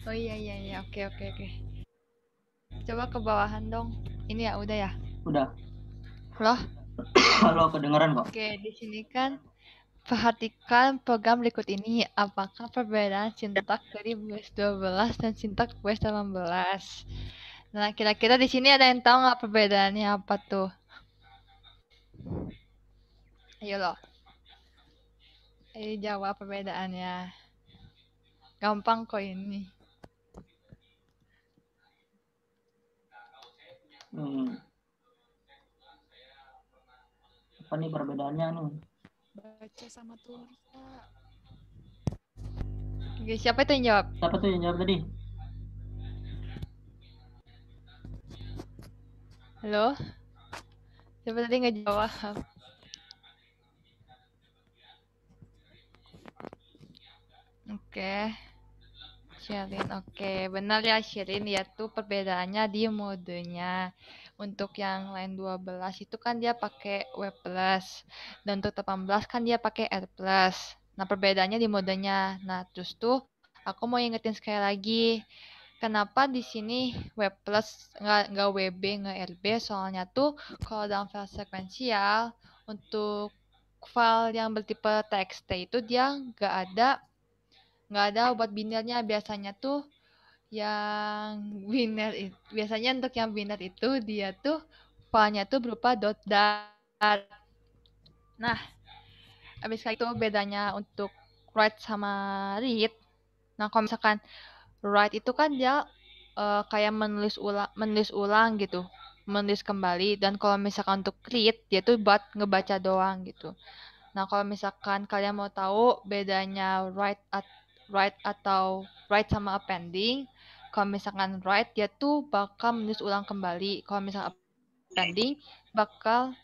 Speaker 6: Oh iya, oke. Coba ke bawahan dong. Ini ya, udah ya?
Speaker 1: Udah.
Speaker 6: Halo?
Speaker 1: Halo, kedengeran kok.
Speaker 6: Oke, di sini kan perhatikan program berikut ini. Apakah perbedaan sintaks dari base 12 dan sintaks base 18? Nah, kira-kira di sini ada yang tahu nggak perbedaannya apa tuh? Ayo loh. Ayo jawab perbedaannya. Gampang kok ini.
Speaker 1: Apa nih perbedaannya nih?
Speaker 9: Baca sama tulis, Kak.
Speaker 6: Oke, siapa itu yang jawab?
Speaker 1: Siapa tuh yang jawab tadi?
Speaker 6: Halo? Siapa tadi nggak jawab? Oke. Sherin, oke. Benar ya Sherin, yaitu perbedaannya di modenya. Untuk yang line 12 itu kan dia pakai W+, dan untuk 18 kan dia pakai R+. Nah, perbedaannya di modenya. Nah, terus tuh aku mau ingetin sekali lagi, kenapa di sini W+ nggak WB, nggak RB, soalnya tuh kalau dalam file sekuensial, untuk file yang bertipe TXT itu dia nggak ada obat binernya. Biasanya tuh yang biasanya untuk yang biner itu dia tuh filenya tuh berupa .dat. Nah, habis itu bedanya untuk write sama read. Nah, kalau misalkan write itu kan dia kayak menulis ulang gitu, menulis kembali. Dan kalau misalkan untuk read dia tuh buat ngebaca doang gitu. Nah, kalau misalkan kalian mau tahu bedanya write atau write sama appending, kalau misalkan write dia tuh bakal menulis ulang kembali. Kalau misalkan appending bakal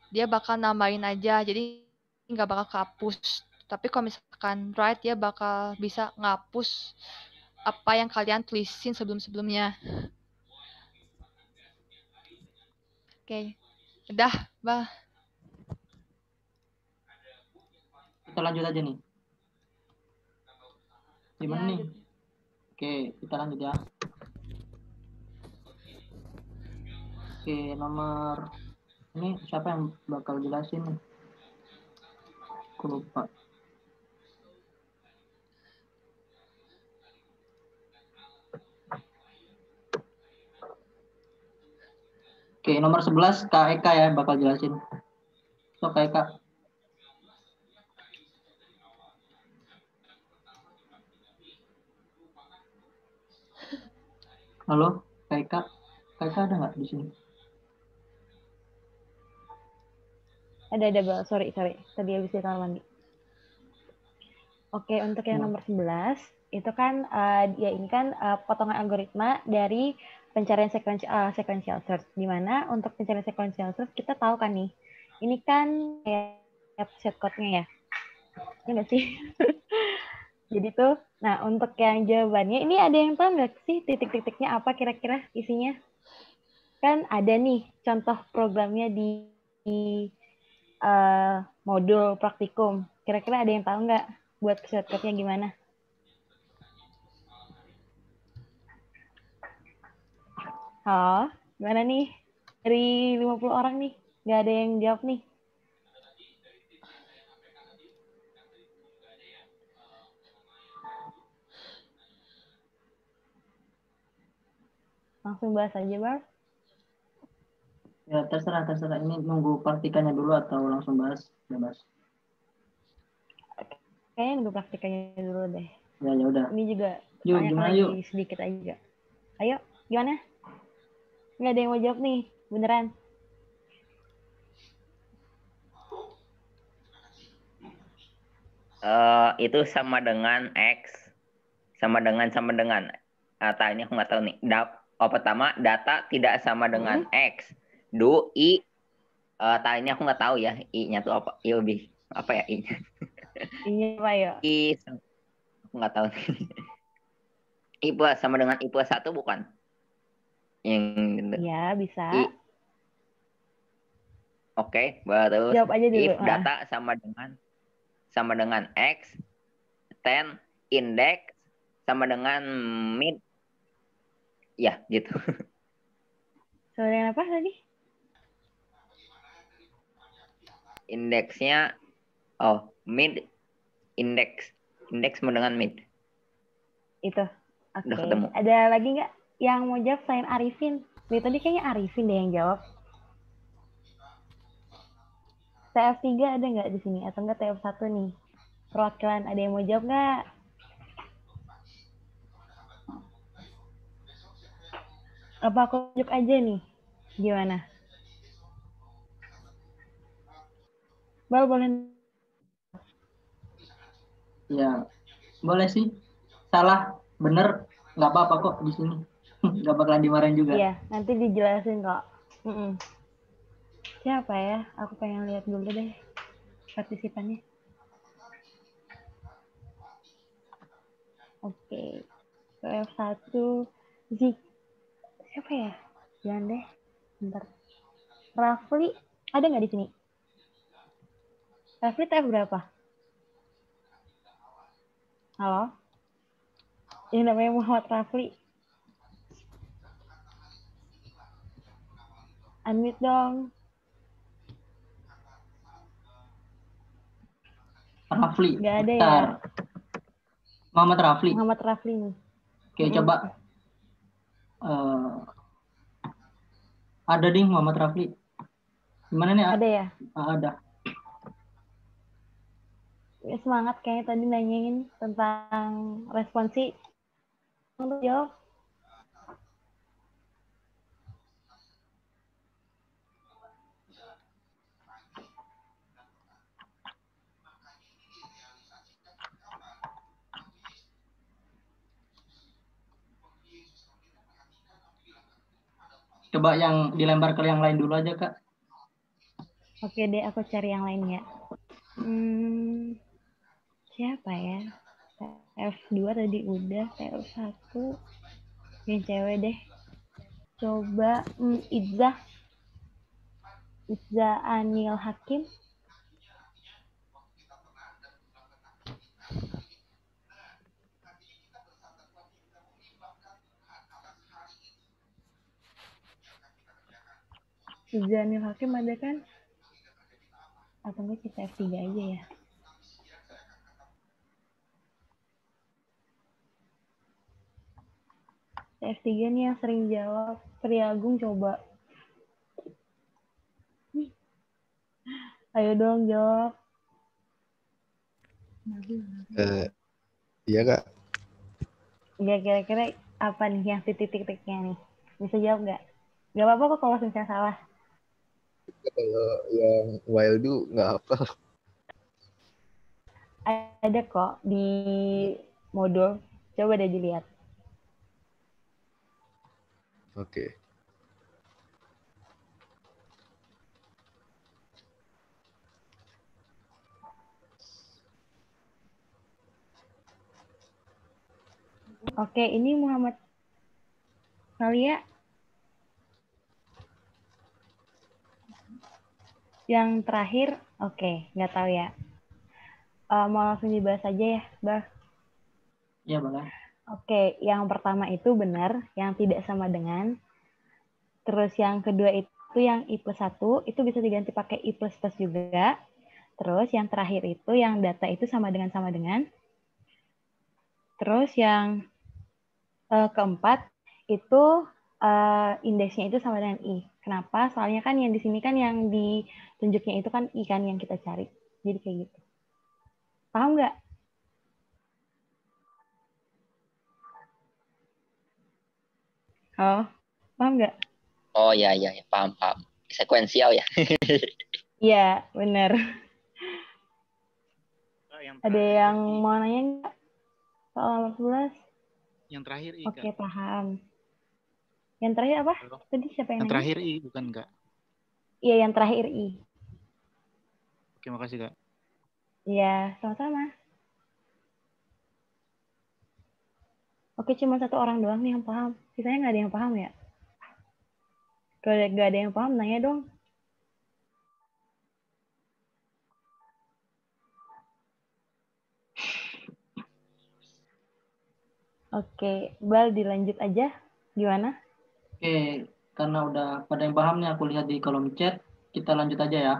Speaker 6: dia bakal nambahin aja, jadi nggak bakal kehapus. Tapi kalau misalkan write, dia bakal bisa ngapus apa yang kalian tulisin sebelum-sebelumnya. Oke, udah, bah.
Speaker 1: Kita lanjut aja nih. Gimana
Speaker 6: Ya,
Speaker 1: nih? Oke, kita lanjut ya. Oke, nomor ini siapa yang bakal jelasin nih? Aku lupa. Oke, nomor 11 Kak Eka ya bakal jelasin. So, Kak Eka. Halo, Kak Eka. Kak Eka ada nggak di sini?
Speaker 2: Ada, Bang. Sorry. Tadi habis di kamar mandi. Oke, untuk yang nomor 11, itu kan dia ini kan potongan algoritma dari pencarian sequential search. Di mana untuk pencarian sequential search kita tahu kan nih, ini kan kayak shortcut-nya ya. Ini nggak sih? Jadi tuh, nah untuk yang jawabannya, ini ada yang tahu nggak sih titik-titiknya apa kira-kira isinya? Kan ada nih contoh programnya di modul praktikum. Kira-kira ada yang tahu nggak buat shortcut-nya gimana? Halo, gimana nih? Dari 50 orang nih, nggak ada yang jawab nih. Langsung bahas aja, Bar.
Speaker 1: Ya, terserah. Ini nunggu praktikannya dulu atau langsung bahas? Bebas.
Speaker 2: Kayaknya nunggu praktikannya dulu deh.
Speaker 1: Ya udah.
Speaker 2: Ini juga
Speaker 1: Yuk,
Speaker 2: banyak
Speaker 1: gimana
Speaker 2: lagi
Speaker 1: yuk?
Speaker 2: sedikit aja. Ayo, gimana? Nggak ada yang mau jawab nih, beneran.
Speaker 8: Itu sama dengan X, sama dengan ini aku nggak tahu nih. Pertama, data tidak sama dengan X. I, ini aku nggak tahu ya, I-nya tuh apa? I lebih apa ya I-nya?
Speaker 2: I-nya apa ya?
Speaker 8: I, aku nggak tahu. I plus sama dengan I plus 1 bukan?
Speaker 2: Iya, bisa.
Speaker 8: Oke, baru
Speaker 2: jawab aja dulu.
Speaker 8: If data sama dengan X, 10 index sama dengan mid. Ya, gitu.
Speaker 2: Sama dengan apa tadi?
Speaker 8: Indeksnya mid index sama dengan mid.
Speaker 2: Itu. Oke.
Speaker 8: Udah ketemu.
Speaker 2: Ada lagi nggak yang mau jawab selain Arifin? Dari tadi kayaknya Arifin deh yang jawab. TF3 ada nggak di sini? Atau nggak TF1 nih? Perwakilan ada yang mau jawab nggak? Apa aku tunjuk aja nih? Gimana? Bal, boleh?
Speaker 1: Ya, boleh sih. Salah, bener, nggak apa-apa kok di sini. Nggak bakalan dimarahin juga.
Speaker 2: Iya, nanti dijelasin kok. Siapa ya? Aku pengen lihat dulu deh partisipannya. Oke. TF1 Zik. Siapa ya? Jangan deh. Bentar. Rafli ada nggak di sini? Rafli TF berapa? Halo? Ini namanya Muhammad Rafli. Unmute dong.
Speaker 1: Rafli.
Speaker 2: Nggak ada
Speaker 1: bentar.
Speaker 2: ya?
Speaker 1: Muhammad Rafli.
Speaker 2: Muhammad Rafli nih.
Speaker 1: Oke, coba. Ada ding Muhammad Rafli. Gimana nih?
Speaker 2: Ada ya?
Speaker 1: Ada.
Speaker 2: Ya, semangat kayaknya tadi nanyain tentang responsi. Untuk jawab.
Speaker 1: Coba yang dilempar ke yang lain dulu aja, Kak.
Speaker 2: Oke deh, aku cari yang lain ya. Siapa ya? TF2 tadi udah, TF1 yang cewek deh. Coba Izzah Anil Hakim. Izzah Anil Hakim ada kan? Atau enggak kita F3 aja ya? F3 nih yang sering jawab. Sri Agung coba. Ayo dong jawab.
Speaker 4: Iya Kak.
Speaker 2: Ya kira-kira apa nih yang titik-titiknya nih? Bisa jawab nggak? Gak apa-apa kok kalau misalnya salah.
Speaker 4: Kalau yang Wildu nggak hafal.
Speaker 2: Ada kok di modul. Coba deh dilihat.
Speaker 4: Oke.
Speaker 2: Oke, ini Muhammad Salia. Yang terakhir, oke, nggak tahu ya. Mau langsung dibahas aja ya, Bah?
Speaker 1: Iya, boleh.
Speaker 2: Oke, yang pertama itu benar, yang tidak sama dengan. Terus yang kedua itu yang I+1, itu bisa diganti pakai I++ juga. Terus yang terakhir itu yang data itu sama dengan. Terus yang keempat itu indeksnya itu sama dengan I. Kenapa? Soalnya kan yang di sini kan yang ditunjuknya itu kan I kan yang kita cari. Jadi kayak gitu. Paham nggak? Oh, paham nggak?
Speaker 8: Oh ya, paham. Sekuensial ya.
Speaker 2: Iya, benar. Ada yang
Speaker 10: I.
Speaker 2: mau nanya nggak? Soal 14?
Speaker 10: Yang terakhir I,
Speaker 2: Oke,
Speaker 10: Kak.
Speaker 2: paham. Yang terakhir apa?
Speaker 10: Halo?
Speaker 2: Tadi siapa yang
Speaker 10: Yang
Speaker 2: nanya?
Speaker 10: terakhir I, bukan Kak?
Speaker 2: Iya, yang terakhir I.
Speaker 10: Oke, makasih Kak.
Speaker 2: Iya, sama-sama. Oke, cuma satu orang doang nih yang paham. Sisanya nggak ada yang paham ya? Kalau nggak ada yang paham, nanya dong. Oke, Bal dilanjut aja. Gimana?
Speaker 1: Oke, karena udah pada yang paham nih, aku lihat di kolom chat. Kita lanjut aja ya.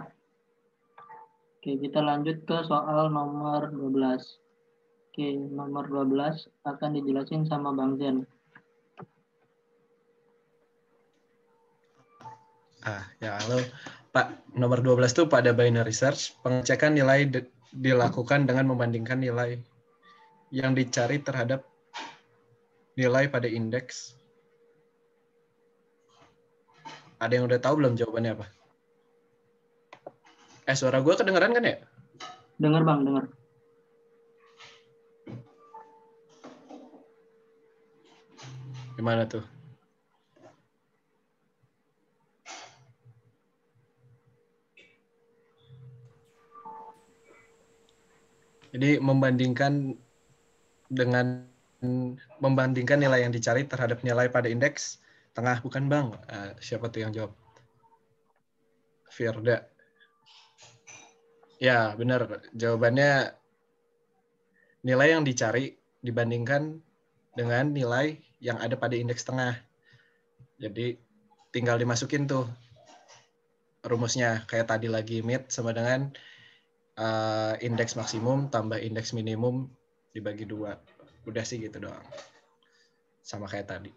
Speaker 1: Oke, kita lanjut ke soal nomor 12. Oke, nomor 12 akan dijelasin sama Bang Zen.
Speaker 5: Ya, halo. Pak, nomor 12 itu pada binary search, pengecekan nilai dilakukan dengan membandingkan nilai yang dicari terhadap nilai pada indeks. Ada yang udah tahu belum jawabannya apa? Suara gue kedengeran kan ya?
Speaker 1: Dengar Bang, dengar.
Speaker 5: Gimana tuh? Jadi membandingkan nilai yang dicari terhadap nilai pada indeks tengah, bukan Bang? Siapa tuh yang jawab? Firda. Ya, benar. Jawabannya nilai yang dicari dibandingkan dengan nilai yang ada pada indeks tengah. Jadi tinggal dimasukin tuh rumusnya. Kayak tadi lagi mid sama dengan indeks maksimum tambah indeks minimum dibagi 2. Udah sih gitu doang. Sama kayak tadi.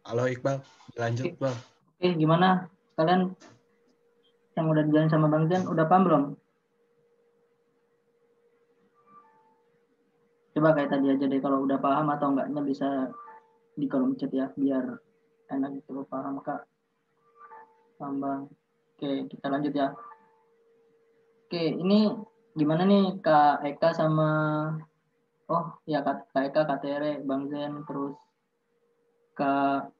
Speaker 5: Halo Iqbal, lanjut Bang.
Speaker 1: Oke, gimana? Kalian yang udah dijelasin sama Bang Zen, udah paham belum? Coba kayak tadi aja deh, kalau udah paham atau enggaknya bisa di kolom chat ya, biar enak gitu. Paham Kak? Paham Bang? Oke, kita lanjut ya. Oke, ini gimana nih Kak Eka sama Kak Eka, Kak Tere, Bang Zen, terus Kak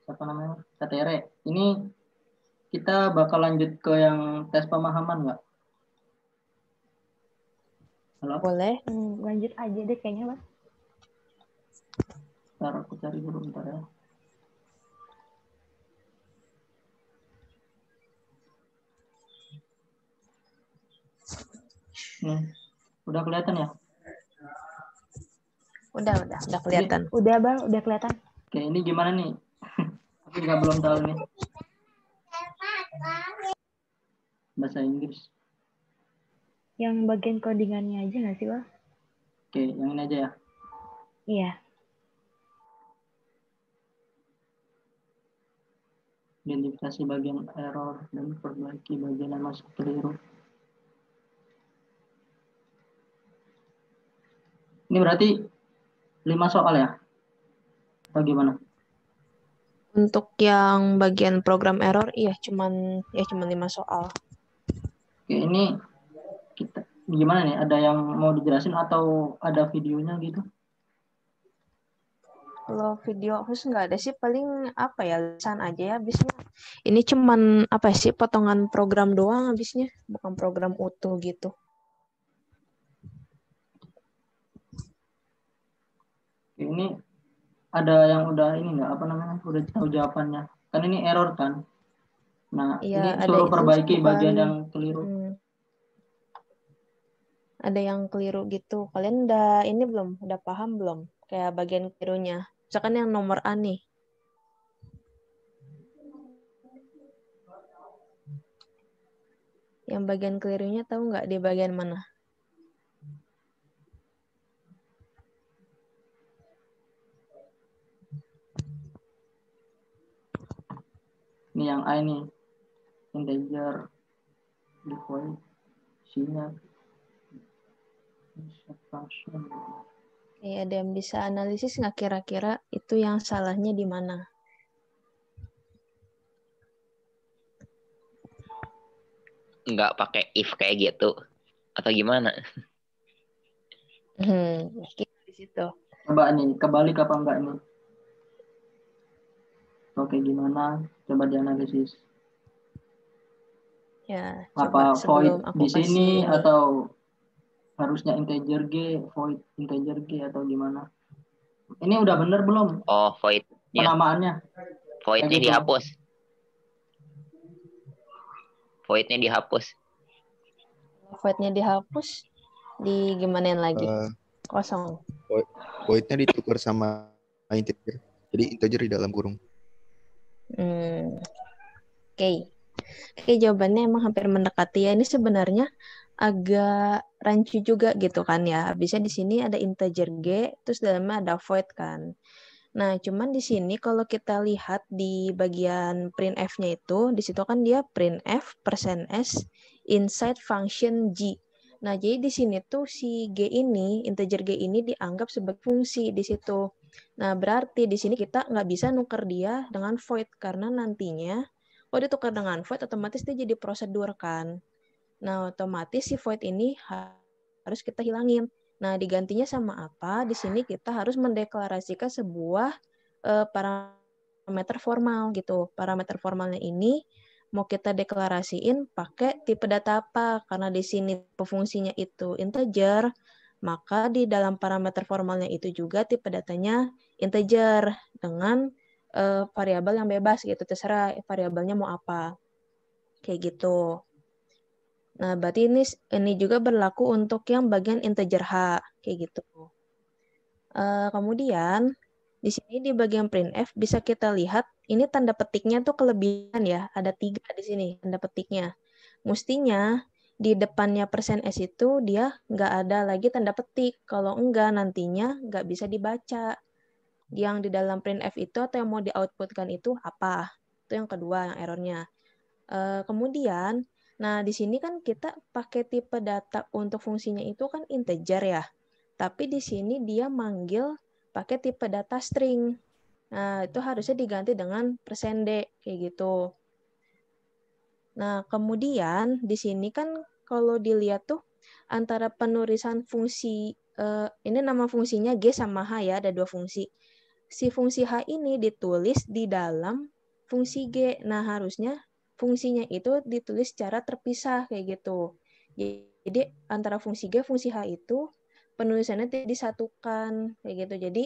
Speaker 1: apa namanya KTR. Ini kita bakal lanjut ke yang tes pemahaman nggak? Halo?
Speaker 2: Boleh, lanjut aja deh kayaknya, Mas.
Speaker 1: Ntar aku cari dulu bentar ya. Nih, udah kelihatan ya?
Speaker 11: Udah kelihatan.
Speaker 2: Udah, Bang, udah kelihatan.
Speaker 1: Oke, ini gimana nih? Aku juga belum tahu nih. Bahasa Inggris.
Speaker 2: Yang bagian codingannya aja nggak sih, Bang?
Speaker 1: Oke, yang ini aja ya.
Speaker 2: Iya.
Speaker 1: Identifikasi bagian error dan perbaiki bagian yang masuk keliru. Ini berarti 5 soal ya? Atau gimana?
Speaker 11: Untuk yang bagian program error, iya cuman 5 soal.
Speaker 1: Oke, ini kita gimana nih? Ada yang mau dijelasin atau ada videonya gitu?
Speaker 11: Kalau video khusus nggak ada sih, paling apa ya, lisan aja ya habisnya. Ini cuman apa sih, potongan program doang habisnya, bukan program utuh gitu.
Speaker 1: Ini ada yang udah ini nggak apa namanya? Udah tahu jawabannya. Kan ini error kan? Nah,
Speaker 11: Iya,
Speaker 1: ini
Speaker 11: ada
Speaker 1: suruh
Speaker 11: itu
Speaker 1: perbaiki
Speaker 11: bukan,
Speaker 1: bagian yang keliru.
Speaker 11: Ada yang keliru gitu. Kalian udah ini belum? Udah paham belum? Kayak bagian kelirunya. Misalkan yang nomor A nih. Yang bagian kelirunya tahu nggak di bagian mana?
Speaker 1: Ini yang A ini. Integer. Default. Sinyal. Function.
Speaker 11: Oke, ada yang bisa analisis nggak kira-kira itu yang salahnya di mana?
Speaker 8: Nggak pakai if kayak gitu atau gimana?
Speaker 11: Di situ.
Speaker 1: Coba nih, kebalik apa enggak nih? Oke, gimana? Coba dianalisis.
Speaker 11: Ya,
Speaker 1: Apa
Speaker 11: coba
Speaker 1: void
Speaker 11: sebelum aku
Speaker 1: di sini
Speaker 11: kasih ini.
Speaker 1: atau harusnya integer G, void integer G atau gimana? Ini udah bener belum?
Speaker 8: Oh, void-nya.
Speaker 1: Penamaannya.
Speaker 8: Void-nya
Speaker 1: Kayak gitu.
Speaker 8: dihapus. Void-nya dihapus.
Speaker 11: Void-nya dihapus, di gimanain lagi? Kosong.
Speaker 4: Void-nya ditukar sama integer. Jadi integer di dalam kurung.
Speaker 11: Oke, jawabannya emang hampir mendekati ya. Ini sebenarnya agak rancu juga gitu kan ya. Habisnya di sini ada integer G, terus dalamnya ada void kan. Nah, cuman di sini kalau kita lihat di bagian printf-nya itu, di situ kan dia printf %s inside function G. Nah, jadi di sini tuh si G ini, integer G ini dianggap sebagai fungsi di situ. Nah, berarti di sini kita nggak bisa nuker dia dengan void, karena nantinya kalau ditukar dengan void, otomatis dia jadi prosedur kan. Nah, otomatis si void ini harus kita hilangin. Nah, digantinya sama apa? Di sini kita harus mendeklarasikan sebuah parameter formal gitu. Parameter formalnya ini mau kita deklarasiin pakai tipe data apa? Karena di sini fungsinya itu integer, maka di dalam parameter formalnya itu juga tipe datanya integer dengan variabel yang bebas gitu. Terserah variabelnya mau apa. Kayak gitu. Nah, berarti ini juga berlaku untuk yang bagian integer H, kayak gitu. Kemudian, di sini di bagian printf bisa kita lihat, ini tanda petiknya tuh kelebihan ya, ada 3 di sini tanda petiknya. Mestinya di depannya %s itu dia nggak ada lagi tanda petik, kalau enggak nantinya nggak bisa dibaca. Yang di dalam printf itu atau yang mau di-outputkan itu apa? Itu yang kedua, yang errornya. Kemudian, nah, di sini kan kita pakai tipe data untuk fungsinya itu kan integer ya. Tapi di sini dia manggil pakai tipe data string. Nah, itu harusnya diganti dengan %d kayak gitu. Nah, kemudian di sini kan kalau dilihat tuh antara penulisan fungsi ini nama fungsinya G sama H ya, ada 2 fungsi. si fungsi H ini ditulis di dalam fungsi G. Nah, harusnya fungsinya itu ditulis secara terpisah kayak gitu. Jadi antara fungsi G, fungsi H itu penulisannya tidak disatukan kayak gitu. Jadi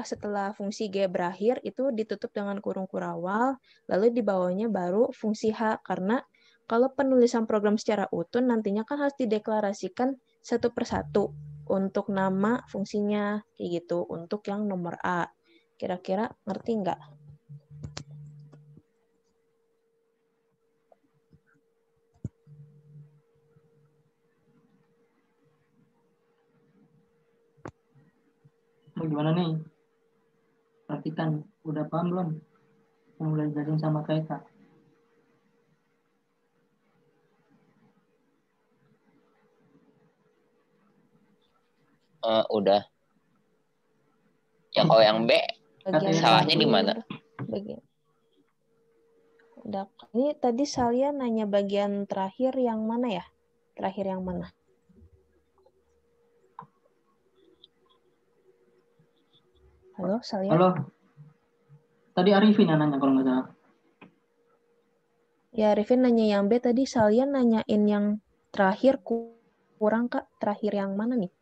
Speaker 11: setelah fungsi G berakhir itu ditutup dengan kurung kurawal, lalu di bawahnya baru fungsi H, karena kalau penulisan program secara utuh nantinya kan harus dideklarasikan satu persatu untuk nama fungsinya kayak gitu untuk yang nomor A. Kira-kira ngerti nggak?
Speaker 1: Gimana nih? Praktikan, udah paham belum? Yang udah dijelasin sama Kak.
Speaker 8: Udah. Ya kalau yang B,
Speaker 11: Bagian
Speaker 8: salahnya di mana?
Speaker 11: Ini tadi saya nanya bagian terakhir yang mana ya? Terakhir yang mana? Halo, Salya?
Speaker 1: Halo. Tadi Arifin yang nanya kalau nggak salah.
Speaker 11: Ya, Arifin nanya yang B, tadi Salya nanyain yang terakhir kurang, Kak. Terakhir yang mana nih?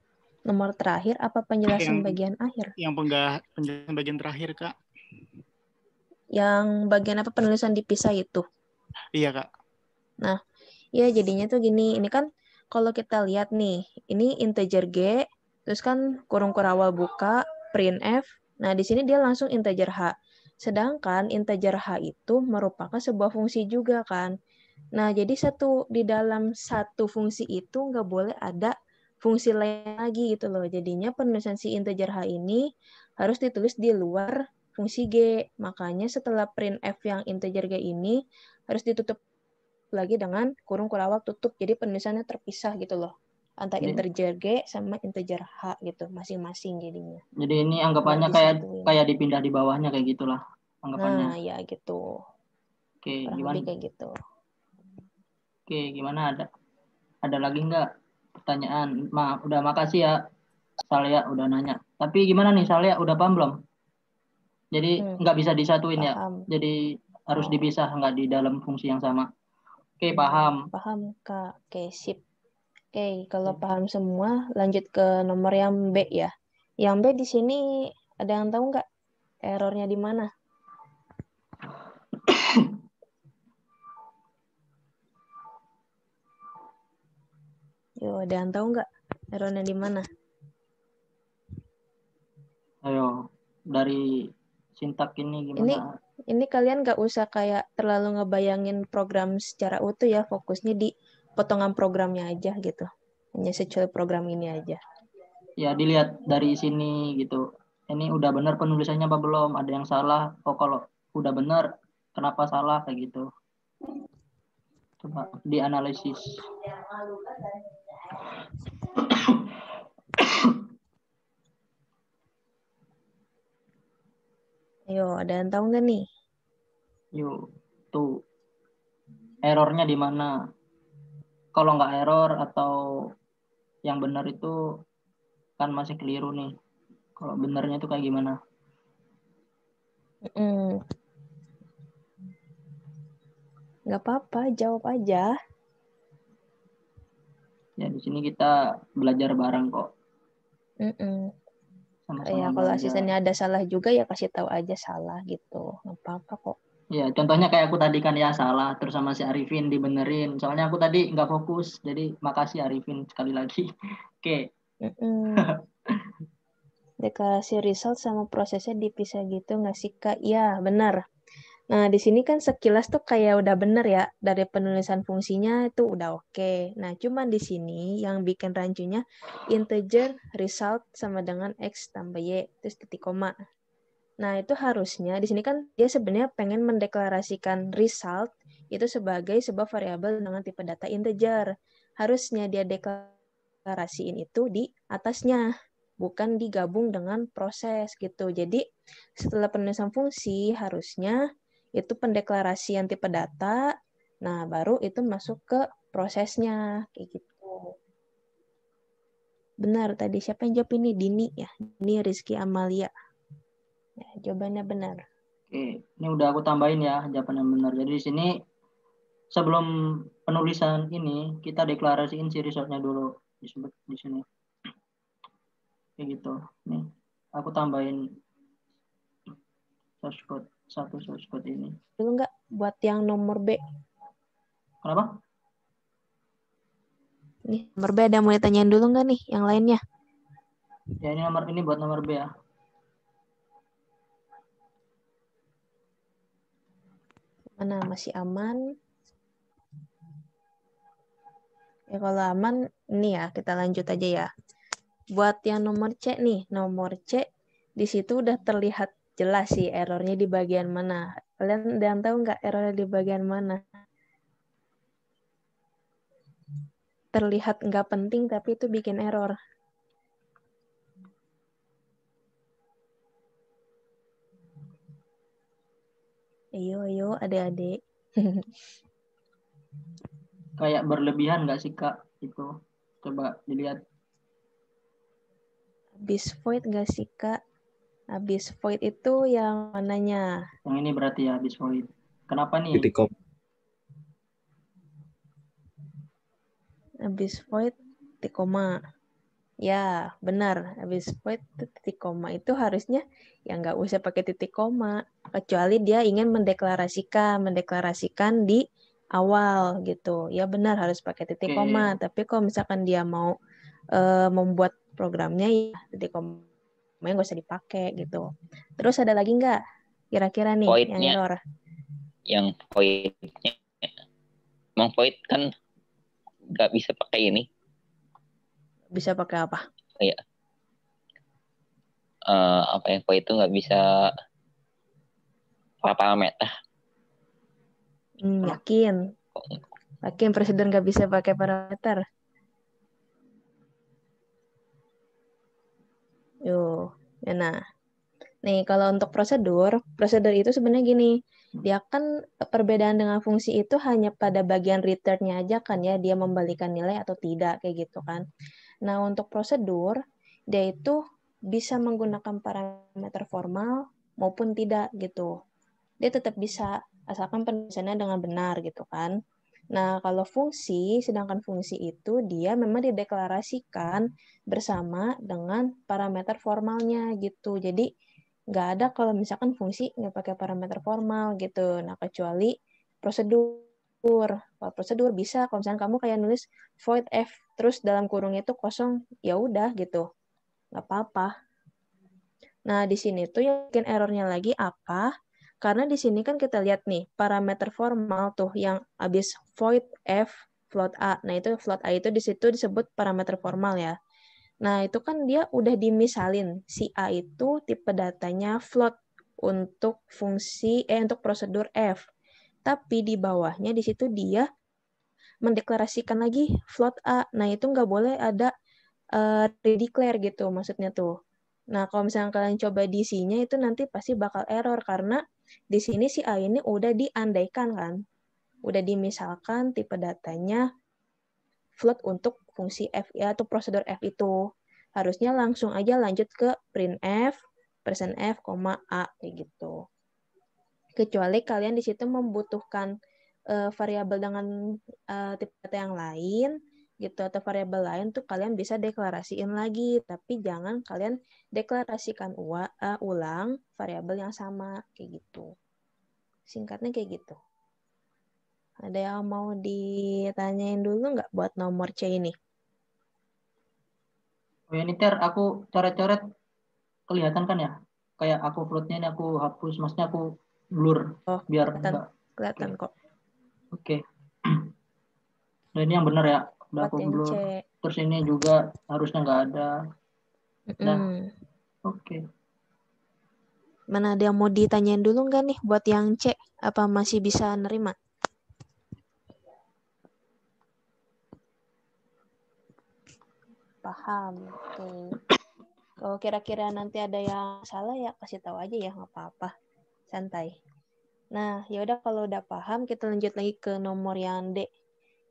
Speaker 11: Nomor terakhir apa penjelasan bagian akhir?
Speaker 10: Yang penjelasan bagian terakhir, Kak.
Speaker 11: Yang bagian apa penulisan dipisah itu?
Speaker 10: Iya, Kak.
Speaker 11: Nah, ya jadinya tuh gini, ini kan kalau kita lihat nih, ini integer G, terus kan kurung kurawal buka, printf, nah di sini dia langsung integer H. Sedangkan integer H itu merupakan sebuah fungsi juga kan. Nah, jadi di dalam satu fungsi itu nggak boleh ada fungsi lain lagi gitu loh. Jadinya penulisan si integer H ini harus ditulis di luar fungsi G. Makanya setelah printf yang integer G ini harus ditutup lagi dengan kurung kurawal tutup. Jadi penulisannya terpisah gitu loh. Antara integer G sama integer H gitu. Masing-masing jadinya.
Speaker 1: Jadi ini anggapannya kayak dipindah di bawahnya kayak gitulah. Anggapannya.
Speaker 11: Nah, ya gitu.
Speaker 1: Oke,
Speaker 11: kurang
Speaker 1: gimana?
Speaker 11: Lebih kayak gitu.
Speaker 1: Oke, gimana ada lagi nggak pertanyaan? Udah makasih ya Salya udah nanya. Tapi gimana nih Salya udah paham belum? Jadi nggak bisa disatuin
Speaker 11: paham.
Speaker 1: Ya. Jadi harus dipisah, nggak di dalam fungsi yang sama. Oke, paham.
Speaker 11: Paham, Kak. Oke, sip. Oke, kalau paham semua, lanjut ke nomor yang B ya. Yang B di sini ada yang tahu nggak errornya di mana? Yo, ada yang tahu nggak errornya di mana?
Speaker 1: Ayo, dari sintak ini gimana?
Speaker 11: Ini kalian nggak usah kayak terlalu ngebayangin program secara utuh ya, fokusnya di potongan programnya aja gitu. Hanya secuil program ini aja.
Speaker 1: Ya, dilihat dari sini gitu. Ini udah benar penulisannya apa belum? Ada yang salah? Oh, kalau udah benar, kenapa salah kayak gitu? Coba dianalisis.
Speaker 11: Ayo, ada yang tahu nggak nih?
Speaker 1: Yuk, tuh. Errornya di mana? Kalau nggak error atau yang benar itu kan masih keliru nih. Kalau benarnya itu kayak gimana?
Speaker 11: Nggak apa-apa, jawab aja.
Speaker 1: Ya, di sini kita belajar bareng kok. Sama-sama
Speaker 11: ya, kalau asistennya ada salah juga ya kasih tahu aja salah gitu. Nggak apa-apa kok.
Speaker 1: Ya, contohnya kayak aku tadi kan ya salah, terus sama si Arifin dibenerin. Soalnya aku tadi nggak fokus, jadi makasih Arifin sekali lagi. Oke.
Speaker 11: Deklarasi result sama prosesnya dipisah gitu nggak sih, Kak? Ya, benar. Nah, di sini kan sekilas tuh kayak udah bener ya, dari penulisan fungsinya itu udah oke. Nah, cuman di sini yang bikin rancunya integer result sama dengan X tambah Y, terus titik koma. Nah, itu harusnya di sini kan dia sebenarnya pengen mendeklarasikan result itu sebagai sebuah variabel dengan tipe data integer. Harusnya dia deklarasiin itu di atasnya, bukan digabung dengan proses gitu. Jadi, setelah penulisan fungsi harusnya itu pendeklarasian tipe data, nah baru itu masuk ke prosesnya, kayak gitu. Benar, tadi siapa yang jawab ini? Dini ya? Ini Rizky Amalia. Ya, jawabannya benar.
Speaker 1: Oke, ini udah aku tambahin ya jawaban yang benar. Jadi di sini sebelum penulisan ini kita deklarasiin si resultnya dulu disebut di sini. Kayak gitu. Nih, aku tambahin source code satu source code ini.
Speaker 11: Dulu nggak buat yang nomor B?
Speaker 1: Kenapa?
Speaker 11: Nih, nomor B ada mau ditanyain dulu nggak nih yang lainnya?
Speaker 1: Ya ini buat nomor B ya.
Speaker 11: Mana masih aman? Ya kalau aman, ini ya kita lanjut aja ya. Buat yang nomor C nih, nomor C di situ udah terlihat jelas sih errornya di bagian mana. Kalian ada yang tahu nggak errornya di bagian mana? Terlihat nggak penting tapi itu bikin error. Ayo adik-adik.
Speaker 1: Kayak berlebihan nggak sih Kak? Itu coba dilihat.
Speaker 11: Habis void nggak sih Kak? Habis void itu yang mananya?
Speaker 1: Yang ini berarti ya habis void. Kenapa nih?
Speaker 12: Titik koma.
Speaker 11: Habis void titik koma. Ya, benar. Habis void titik koma itu harusnya ya nggak usah pakai titik koma. Kecuali dia ingin mendeklarasikan di awal gitu. Ya benar harus pakai titik koma. Tapi kalau misalkan dia mau membuat programnya ya titik koma nggak usah dipakai gitu. Terus ada lagi nggak? Kira-kira nih
Speaker 8: Void-nya,
Speaker 11: yang error?
Speaker 8: Yang void-nya, emang void kan nggak bisa pakai ini.
Speaker 11: Bisa pakai apa?
Speaker 8: Kayak apa yang void itu nggak bisa parameter.
Speaker 11: Yakin? Yakin prosedur nggak bisa pakai parameter? Nah, nih kalau untuk prosedur itu sebenarnya gini, dia kan perbedaan dengan fungsi itu hanya pada bagian return-nya aja kan ya, dia membalikan nilai atau tidak kayak gitu kan. Nah untuk prosedur dia itu bisa menggunakan parameter formal maupun tidak gitu. Dia tetap bisa asalkan penulisannya dengan benar gitu kan. Nah, kalau sedangkan fungsi itu dia memang dideklarasikan bersama dengan parameter formalnya gitu. Jadi, nggak ada kalau misalkan fungsi nggak pakai parameter formal gitu. Nah, kecuali prosedur. Kalau prosedur bisa, kalau misalkan kamu kayak nulis void f, terus dalam kurungnya itu kosong, ya udah gitu. Nggak apa-apa. Nah, di sini tuh yang bikin errornya lagi apa? Karena di sini kan kita lihat nih, parameter formal tuh yang habis void F, float A. Nah, itu float A itu di situ disebut parameter formal ya. Nah, itu kan dia udah dimisalin. Si A itu tipe datanya float untuk untuk prosedur F. Tapi di bawahnya di situ dia mendeklarasikan lagi float A. Nah, itu nggak boleh ada redeclare gitu maksudnya tuh. Nah, kalau misalnya kalian coba diisinya itu nanti pasti bakal error karena di sini si A ini udah diandaikan kan. Udah dimisalkan tipe datanya float untuk fungsi F ya atau prosedur F itu. Harusnya langsung aja lanjut ke printf, %f, A kayak gitu. Kecuali kalian di situ membutuhkan variabel dengan tipe data yang lain gitu atau variabel lain tuh kalian bisa deklarasiin lagi, tapi jangan kalian deklarasikan ulang variabel yang sama kayak gitu. Singkatnya kayak gitu. Ada yang mau ditanyain dulu nggak buat nomor C ini?
Speaker 1: Oh ya Niter, aku coret-coret kelihatan kan ya? Kayak aku floatnya ini aku hapus, maksudnya aku blur biar enggak.
Speaker 11: Kelihatan kok.
Speaker 1: Oke. Nah ini yang benar ya, udah aku blur. Terus ini juga harusnya nggak ada. Nah, oke.
Speaker 11: Mana ada yang mau ditanyain dulu nggak nih buat yang C? Apa masih bisa nerima? Paham. Oke. Kalau kira-kira nanti ada yang salah ya kasih tahu aja ya, nggak apa-apa. Santai. Nah, ya udah kalau udah paham kita lanjut lagi ke nomor yang D.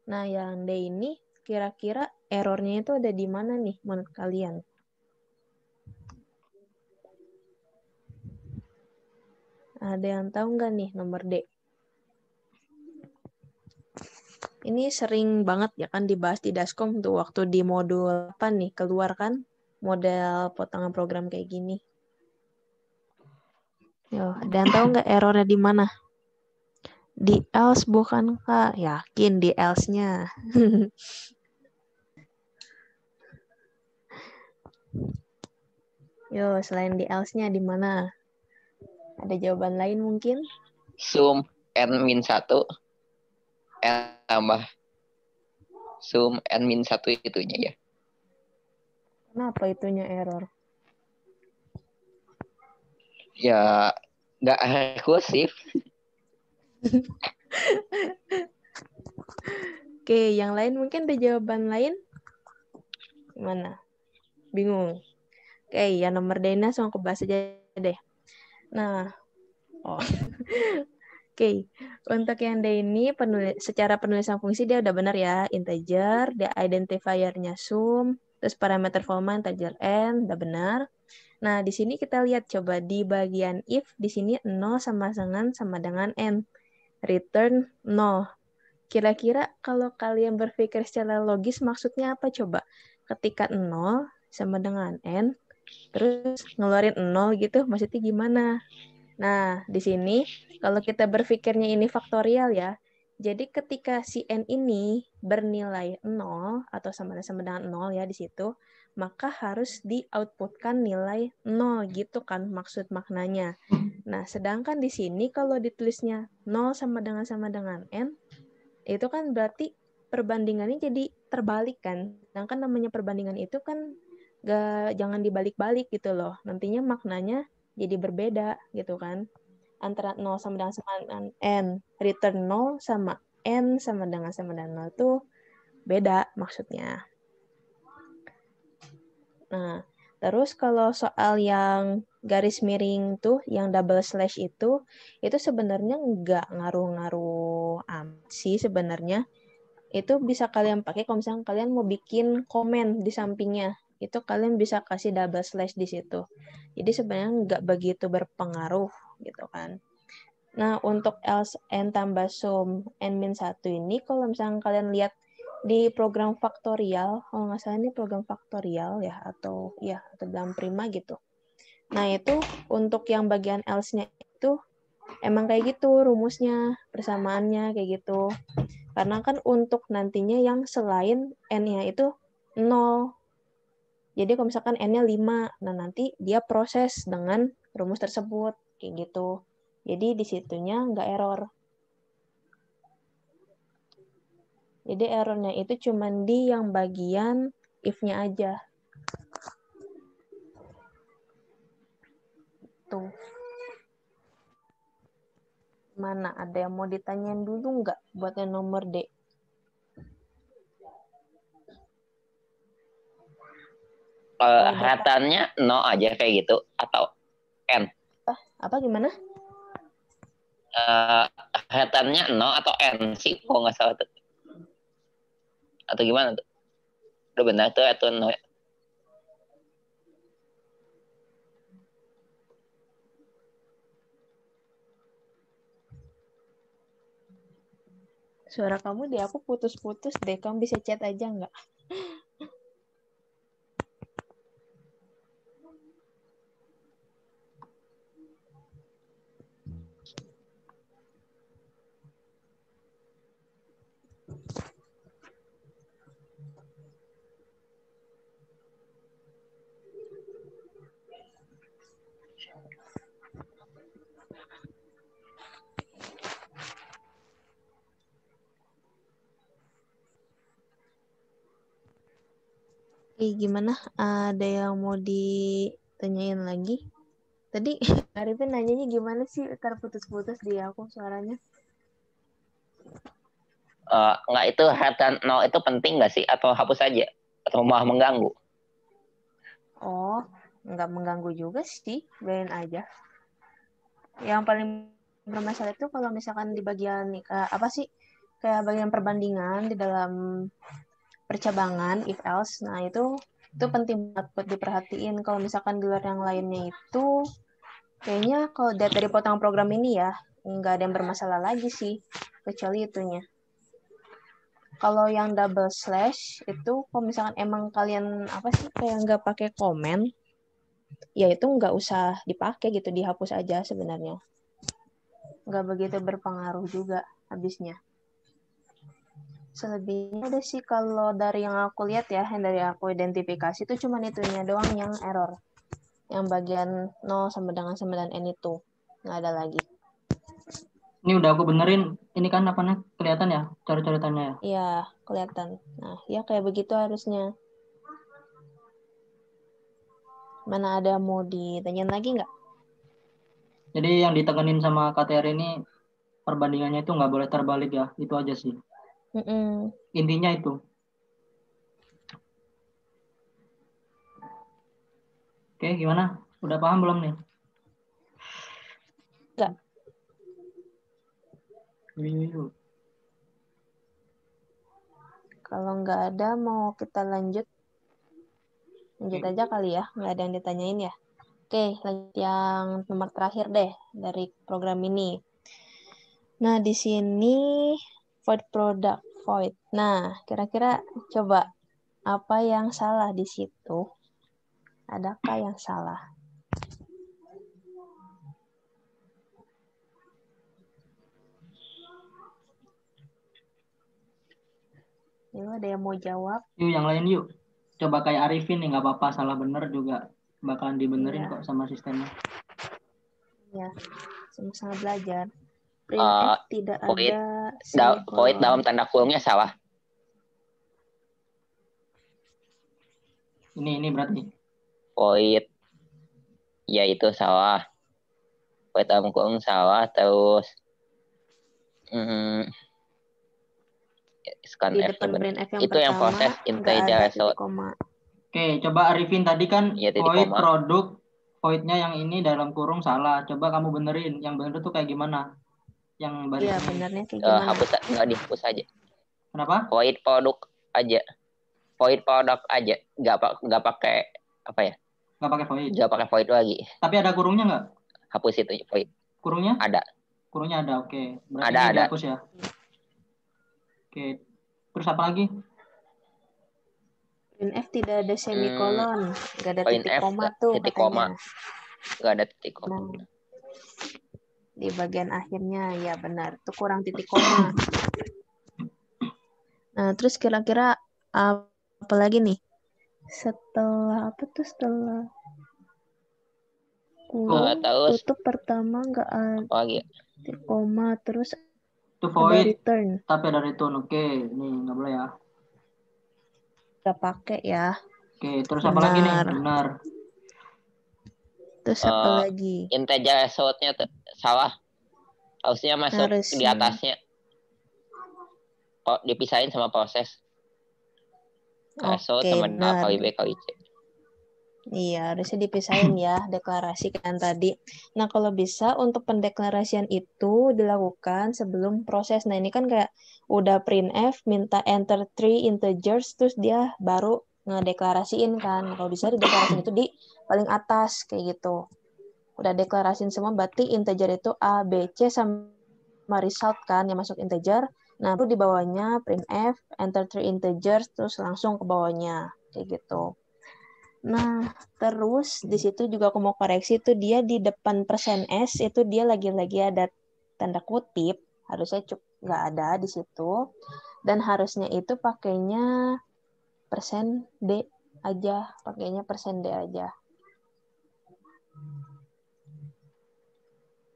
Speaker 11: Nah, yang D ini kira-kira errornya itu ada di mana nih menurut kalian? Ada yang tahu nggak nih nomor D? Ini sering banget ya kan dibahas di Daskom tuh waktu di modul apa nih keluar kan model potongan program kayak gini. Yo, ada yang tahu nggak errornya di mana? Di else bukan Kak? Yakin di else-nya. Yo, selain di else-nya di mana? Ada jawaban lain mungkin?
Speaker 8: Sum n-1 N tambah sum n-1 itunya ya.
Speaker 11: Kenapa itunya error?
Speaker 8: Ya nggak rekursif.
Speaker 11: Oke, yang lain mungkin ada jawaban lain? Gimana? Bingung? Oke, yang nomor D ini langsung aku bahas aja deh. Nah, Oke, untuk yang D ini secara penulisan fungsi dia udah benar ya, integer, dia identifiernya sum, terus parameter format integer n, udah benar. Nah, di sini kita lihat coba di bagian if, di sini 0 sama dengan n, return 0. Kira-kira kalau kalian berpikir secara logis maksudnya apa coba? Ketika 0 sama dengan n, terus ngeluarin 0 gitu, maksudnya gimana? Nah, di sini kalau kita berpikirnya ini faktorial ya, jadi ketika si n ini bernilai 0 atau sama dengan 0 ya di situ, maka harus di-outputkan nilai 0 gitu kan maksud maknanya. Nah, sedangkan di sini kalau ditulisnya 0 sama dengan n, itu kan berarti perbandingannya jadi terbalik kan. Sedangkan namanya perbandingan itu kan jangan dibalik-balik gitu loh. Nantinya maknanya jadi berbeda gitu kan. Antara 0 sama dengan n, return 0 sama n sama dengan 0 itu beda maksudnya. Nah, terus kalau soal yang garis miring tuh, yang double slash itu sebenarnya nggak ngaruh-ngaruh amat sih sebenarnya. Itu bisa kalian pakai kalau misalnya kalian mau bikin komen di sampingnya. Itu kalian bisa kasih double slash di situ. Jadi sebenarnya nggak begitu berpengaruh gitu kan. Nah, untuk else n tambah sum n-1 ini, kalau misalnya kalian lihat di program faktorial, kalau nggak salah ini program faktorial ya, atau dalam prima gitu. Nah, itu untuk yang bagian else-nya itu emang kayak gitu rumusnya, persamaannya kayak gitu. Karena kan untuk nantinya yang selain n-nya itu 0. Jadi kalau misalkan n-nya 5, nah nanti dia proses dengan rumus tersebut, kayak gitu. Jadi di situnya nggak error. Jadi errornya itu cuma di yang bagian if-nya aja. Tuh. Mana ada yang mau ditanyain dulu nggak buat yang nomor D?
Speaker 8: Hatannya no aja kayak gitu atau n?
Speaker 11: Apa gimana?
Speaker 8: Hatannya no atau n sih kalau nggak salah tuh. Atau gimana tuh? Udah benar tuh atau no?
Speaker 11: Suara kamu di aku putus-putus deh. Kamu bisa chat aja nggak? Gimana? Ada yang mau ditanyain lagi? Tadi Arifin nanyanya gimana sih? Ntar putus-putus di aku suaranya.
Speaker 8: Nggak, itu hatan no itu penting nggak sih? Atau hapus aja? Atau malah mengganggu?
Speaker 11: Oh, nggak mengganggu juga sih. Biarin aja. Yang paling bermasalah itu kalau misalkan di bagian apa sih? Kayak bagian perbandingan di dalam percabangan if else. Nah, itu penting banget buat diperhatiin. Kalau misalkan di luar yang lainnya itu Kayaknya kalau dilihat dari potongan program ini ya, nggak ada yang bermasalah lagi sih, kecuali itunya. Kalau yang double slash itu, kalau misalkan emang kalian apa sih kayak nggak pakai komen, ya itu nggak usah dipakai gitu, dihapus aja sebenarnya. Nggak begitu berpengaruh juga habisnya. Selebihnya udah sih kalau dari yang aku lihat ya, yang dari aku identifikasi itu cuma itunya doang yang error. Yang bagian 0 sama dengan 9N itu. Nggak ada lagi.
Speaker 1: Ini udah aku benerin. Ini kan apa nih? Kelihatan ya coret-coretannya ya?
Speaker 11: Iya, kelihatan. Nah, ya kayak begitu harusnya. Mana ada mau ditanyain lagi nggak?
Speaker 1: Jadi yang ditekenin sama KTR ini perbandingannya itu nggak boleh terbalik ya. Itu aja sih. Intinya itu. Oke, gimana? Udah paham belum nih?
Speaker 11: Enggak. Kalau nggak ada, mau kita lanjut? Lanjut aja kali ya, nggak ada yang ditanyain ya. Oke, lanjut yang nomor terakhir deh dari program ini. Nah, di sini void product, void. Nah, kira-kira coba apa yang salah di situ? Adakah yang salah? Yuk, ada yang mau jawab?
Speaker 1: Yuk, yang lain yuk. Coba kayak Arifin nih, nggak apa-apa, salah bener juga bakalan dibenerin kok sama sistemnya.
Speaker 11: Ya, sama-sama belajar. Printf tidak
Speaker 8: void,
Speaker 11: ada
Speaker 8: void dalam tanda kurungnya salah.
Speaker 1: Ini berarti.
Speaker 8: Void, ya itu salah. Void dalam kurung salah, terus
Speaker 11: di depan printf yang
Speaker 8: itu yang proses integer result.
Speaker 1: Oke, coba Arifin tadi kan
Speaker 8: ya,
Speaker 1: void produk, voidnya yang ini dalam kurung salah. Coba kamu benerin, yang bener tuh kayak gimana? Yang baris
Speaker 11: iya,
Speaker 1: ini.
Speaker 11: benernya kayak gimana?
Speaker 8: Hapus, nggak dihapus aja.
Speaker 1: Kenapa?
Speaker 8: Void produk aja. Void produk aja, nggak pakai apa ya?
Speaker 1: Nggak pakai void.
Speaker 8: Nggak pakai void lagi.
Speaker 1: Tapi ada kurungnya nggak?
Speaker 8: Hapus itu void.
Speaker 1: Kurungnya?
Speaker 8: Ada.
Speaker 1: Kurungnya ada, oke. Berarti
Speaker 8: ada.
Speaker 1: Dihapus ya. Oke. Terus apa lagi?
Speaker 11: Printf tidak ada semikolon, nggak ada titik koma tuh
Speaker 8: titik
Speaker 11: katanya.
Speaker 8: Nggak ada titik koma.
Speaker 11: Nah, di bagian akhirnya ya benar, tuh kurang titik koma. Nah, terus kira-kira apa lagi nih? Setelah apa tuh setelah kurung tutup pertama nggak ada titik koma, terus
Speaker 1: itu void,
Speaker 11: return.
Speaker 1: tapi ada return. Oke, ini nggak boleh ya.
Speaker 11: Nggak pakai ya.
Speaker 1: Oke, terus apa lagi nih? Benar.
Speaker 11: Terus apa lagi?
Speaker 8: Integer result-nya salah. Harusnya masuk di atasnya. Kok dipisahin sama proses. Result sama A kali B kali C.
Speaker 11: Iya, harusnya dipisahin ya, deklarasikan tadi. Nah, kalau bisa untuk pendeklarasian itu dilakukan sebelum proses. Nah, ini kan kayak udah printf, minta enter 3 integers, terus dia baru ngedeklarasiin kan. Kalau bisa dideklarasiin itu di paling atas, kayak gitu. Udah deklarasiin semua, berarti integer itu A, B, C sama result kan, yang masuk integer. Nah, itu di bawahnya printf, enter 3 integers, terus langsung ke bawahnya, kayak gitu. Nah, terus di situ juga aku mau koreksi itu dia di depan %s itu dia lagi-lagi ada tanda kutip, harusnya nggak ada di situ, dan harusnya itu pakainya %d aja, pakainya %d aja.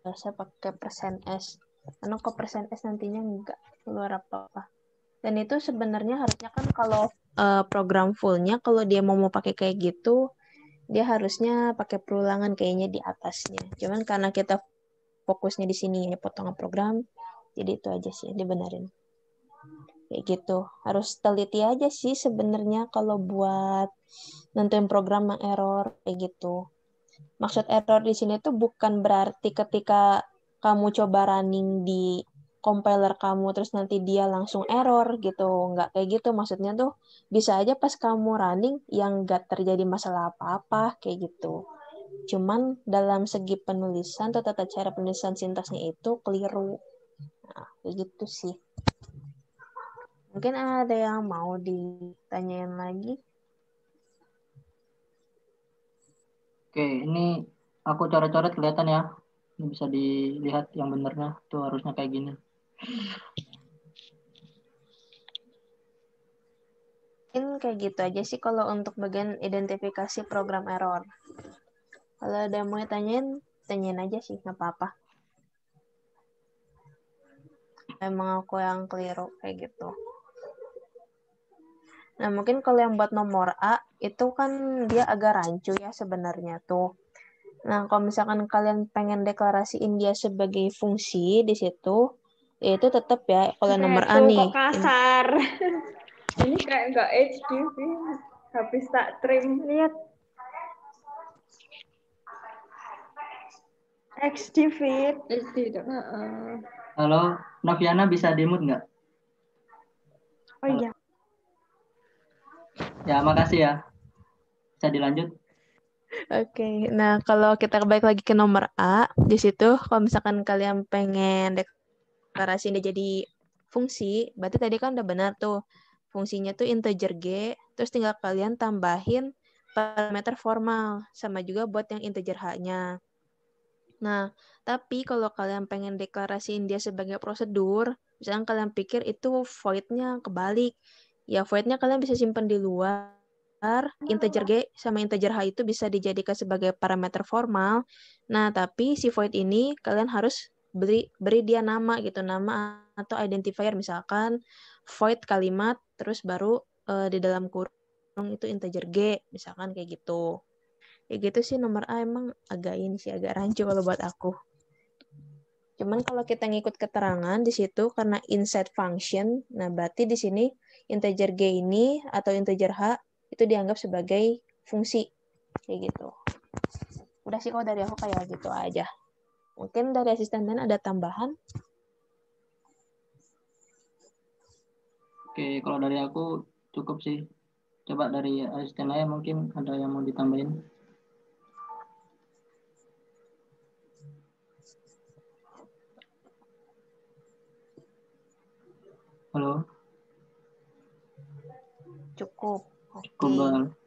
Speaker 11: Harusnya pakai %s, karena kok %s nantinya nggak keluar apa-apa. Dan itu sebenarnya harusnya kan kalau program fullnya, kalau dia mau pakai kayak gitu, dia harusnya pakai perulangan kayaknya di atasnya. Cuman karena kita fokusnya di sini potongan program, jadi itu aja sih dibenerin. Kayak gitu. Harus teliti aja sih sebenarnya kalau buat nentuin program yang error kayak gitu. Maksud error di sini tuh bukan berarti ketika kamu coba running di compiler kamu terus nanti dia langsung error gitu, nggak kayak gitu. Maksudnya tuh bisa aja pas kamu running yang nggak terjadi masalah apa-apa kayak gitu. Cuman dalam segi penulisan atau tata cara penulisan sintaksnya itu keliru. Nah, begitu sih. Mungkin ada yang mau ditanyain lagi?
Speaker 1: Oke, ini aku coret-coret kelihatan ya. Ini bisa dilihat yang benernya. Tuh harusnya kayak gini.
Speaker 11: Mungkin kayak gitu aja sih kalau untuk bagian identifikasi program error. Kalau ada yang mau tanyain aja sih, nggak apa-apa. Emang aku yang keliru kayak gitu. Nah, mungkin kalau yang buat nomor A, itu kan dia agak rancu ya sebenarnya tuh. Nah, kalau misalkan kalian pengen deklarasiin dia sebagai fungsi di situ, ya itu tetap ya, kalau nomor A
Speaker 12: Tuh,
Speaker 11: nih.
Speaker 12: kok kasar. Ini kayak nggak HD sih. Habis tak trim. Lihat. HD fit. HD dong.
Speaker 1: Halo, Noviana bisa di-mute nggak?
Speaker 12: Oh iya.
Speaker 1: Ya, makasih ya. Bisa dilanjut?
Speaker 11: Oke, nah kalau kita balik lagi ke nomor A, di situ kalau misalkan kalian pengen deklarasi dia jadi fungsi, berarti tadi kan udah benar tuh. Fungsinya tuh integer G, terus tinggal kalian tambahin parameter formal, sama juga buat yang integer H-nya. Nah, tapi kalau kalian pengen deklarasiin dia sebagai prosedur, misalkan kalian pikir itu void-nya kebalik, ya void-nya kalian bisa simpan di luar, integer G sama integer H itu bisa dijadikan sebagai parameter formal. Nah, tapi si void ini kalian harus beri dia nama gitu, nama atau identifier, misalkan void kalimat terus baru di dalam kurung itu integer G, misalkan kayak gitu. Ya gitu sih, nomor A emang agak rancu kalau buat aku. Cuman kalau kita ngikut keterangan di situ karena inside function, nah berarti di sini integer G ini atau integer H itu dianggap sebagai fungsi. Kayak gitu. Udah sih kalau dari aku kayak gitu aja. Mungkin dari asisten dan ada tambahan?
Speaker 1: Oke, kalau dari aku cukup sih. Coba dari asisten saya mungkin ada yang mau ditambahin. Halo?
Speaker 11: Cukup.
Speaker 1: Cukup, Bang.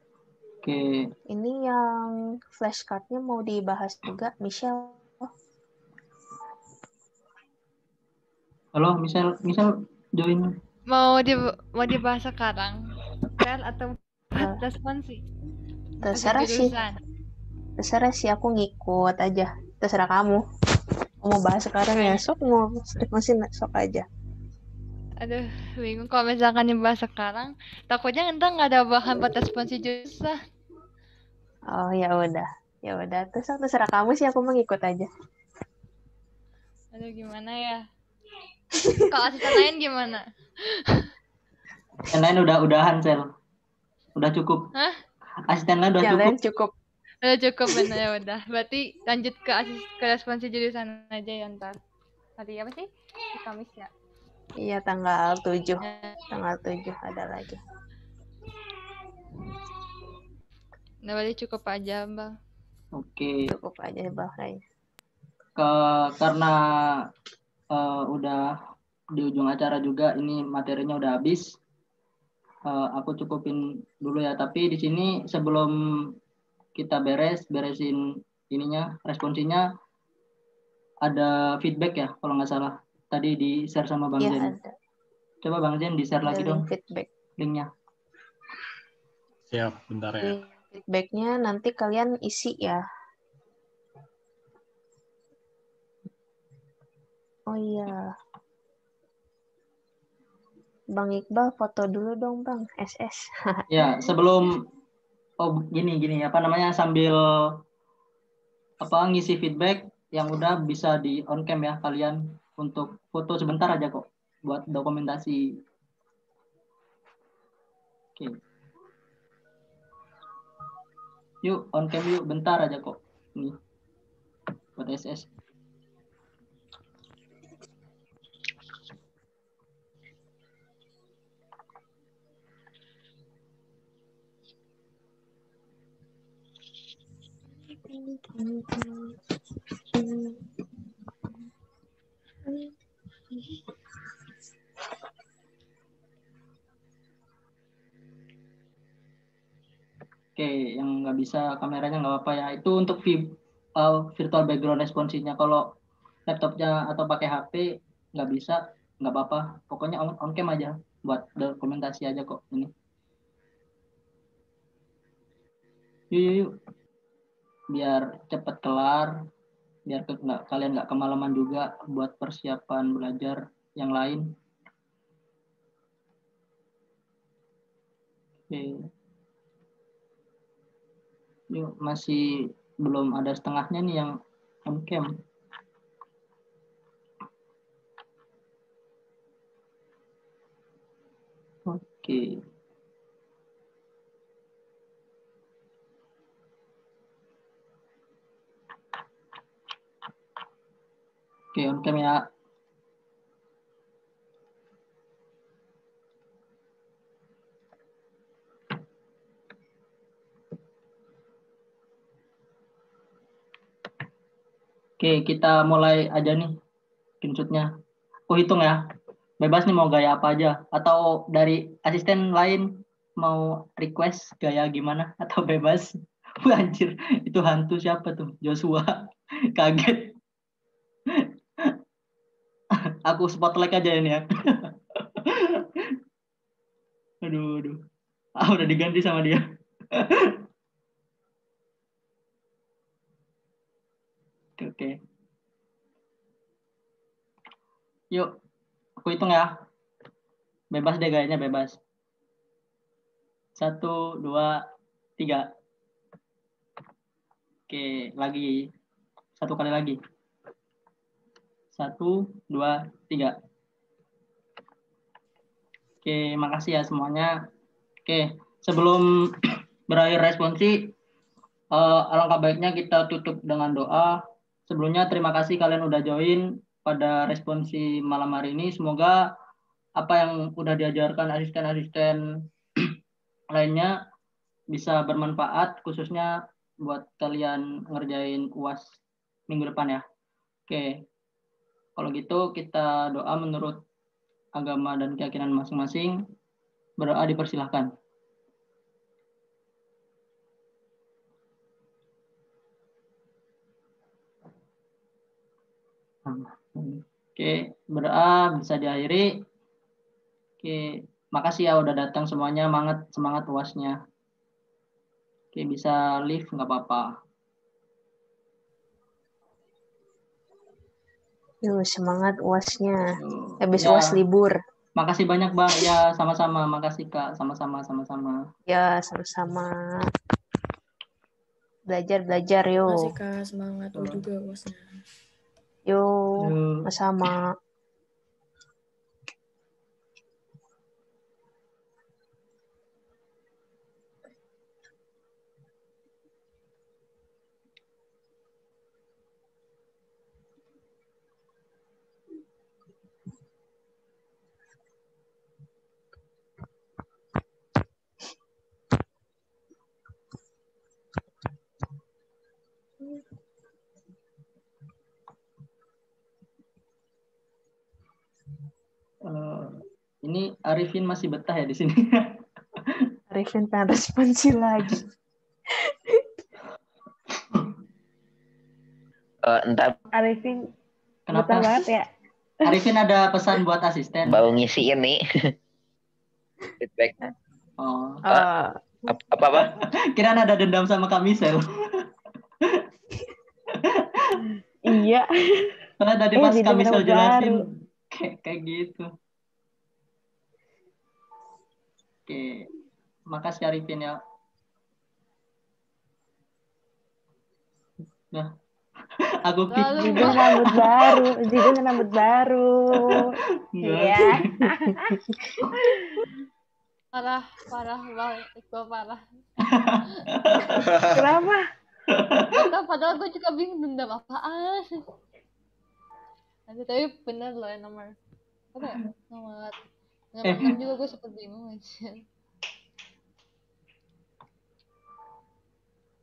Speaker 1: Oke.
Speaker 11: Ini yang flashcard-nya mau dibahas juga, Michelle.
Speaker 1: Halo, Michelle join.
Speaker 6: Mau dibahas sekarang? Sel atau responsi?
Speaker 11: Terserah sih. Terserah sih, aku ngikut aja. Terserah kamu. Mau bahas sekarang ya, sok mau masih sok aja.
Speaker 6: Aduh, bingung kalau misalkan dibahas sekarang, takutnya entar nggak ada bahan buat responsi susah.
Speaker 11: Oh ya udah, terserah kamu sih, aku mau ngikut aja.
Speaker 6: Aduh, gimana ya? Kalau asisten lain gimana?
Speaker 1: Asisten lain udahan Sel, udah cukup.
Speaker 6: Hah?
Speaker 1: Asisten lain udah cukup.
Speaker 6: Udah cukup bener ya udah. Berarti lanjut ke responsi jurusan aja ya ntar. Hari apa sih? Di Kamis ya?
Speaker 11: Iya, tanggal 7. Tanggal 7 ada lagi.
Speaker 6: Nah, berarti cukup aja, Bang.
Speaker 1: Oke.
Speaker 11: Cukup aja, Bang.
Speaker 1: Karena udah di ujung acara juga, ini materinya udah habis. Aku cukupin dulu ya. Tapi di sini sebelum kita beresin ininya, responsinya, ada feedback ya kalau nggak salah. Tadi di share sama Bang Zen.
Speaker 11: Ada.
Speaker 1: Coba Bang Zen di share lagi dong.
Speaker 11: Feedback.
Speaker 1: Linknya.
Speaker 5: Siap, bentar ya.
Speaker 11: Feedbacknya nanti kalian isi ya. Oh iya. Bang Iqbal foto dulu dong Bang, SS.
Speaker 1: Ya, sebelum gini apa namanya, sambil ngisi feedback yang udah bisa di on cam ya kalian, untuk foto sebentar aja kok buat dokumentasi. Oke. Yuk on cam yuk, bentar aja kok. Ini buat SS. Oke, yang nggak bisa kameranya nggak apa-apa ya. Itu untuk virtual background responsinya. Kalau laptopnya atau pakai HP nggak bisa, nggak apa-apa. Pokoknya on cam aja buat dokumentasi aja kok ini. Yuk. Biar cepat kelar, biar kalian nggak kemalaman juga buat persiapan belajar yang lain. Oke. Yuk, masih belum ada setengahnya nih yang on cam. Oke. Oke, on cam ya. Oke, kita mulai aja nih screenshotnya. Aku hitung ya. Bebas nih mau gaya apa aja. Atau dari asisten lain mau request gaya gimana. Atau bebas. Wah, anjir, itu hantu siapa tuh? Joshua. Kaget. Aku spotlight aja ini ya. Aduh. Udah diganti sama dia. Oke. Yuk, aku hitung ya. Bebas deh gayanya, bebas. 1, 2, 3. Oke, lagi. 1 kali lagi. 1, 2, 3. Oke, makasih ya semuanya. Oke, sebelum berakhir responsi, alangkah baiknya kita tutup dengan doa. Sebelumnya terima kasih kalian udah join pada responsi malam hari ini. Semoga apa yang udah diajarkan asisten-asisten lainnya bisa bermanfaat, khususnya buat kalian ngerjain UAS minggu depan ya. Oke, kalau gitu kita doa menurut agama dan keyakinan masing-masing. Berdoa dipersilahkan. Oke, berdoa bisa diakhiri. Oke, makasih ya udah datang semuanya, semangat UASnya. Oke, bisa live nggak apa-apa.
Speaker 11: Yuk, semangat UASnya. Habis UAS libur.
Speaker 1: Makasih banyak Bang. Ya, sama-sama. Makasih Kak. Sama-sama.
Speaker 11: Ya, sama-sama. Belajar yuk.
Speaker 13: Makasih Kak, semangat juga UASnya.
Speaker 11: Yuk, sama.
Speaker 1: Ini Arifin masih betah ya di sini.
Speaker 11: Arifin pengen responsi lagi.
Speaker 8: Entar
Speaker 2: Arifin
Speaker 1: Kenapa?
Speaker 2: betah banget ya.
Speaker 1: Arifin ada pesan buat asisten.
Speaker 8: baru ngisi ini. Feedback.
Speaker 1: Oh.
Speaker 8: Apa?
Speaker 1: Kirain ada dendam sama Kak Misel.
Speaker 2: Iya.
Speaker 1: Soalnya tadi pas Kak Misel jelasin kayak gitu. Oke, makasih Arifin ya. Nah, aku
Speaker 2: Jigen rambut baru. Iya.
Speaker 6: Parah banget, Iqbal parah.
Speaker 2: Kenapa?
Speaker 6: Padahal gue juga bingung dendam apaan. Tapi bener loh yang nomor apa ya? Nomor 6 juga gue sempet bingung aja.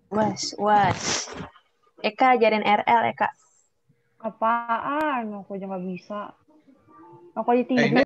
Speaker 11: Was. Eka ajarin RL, Eka.
Speaker 2: Apaan? Aku aja nggak bisa. Aku
Speaker 5: ini
Speaker 2: ditinggal.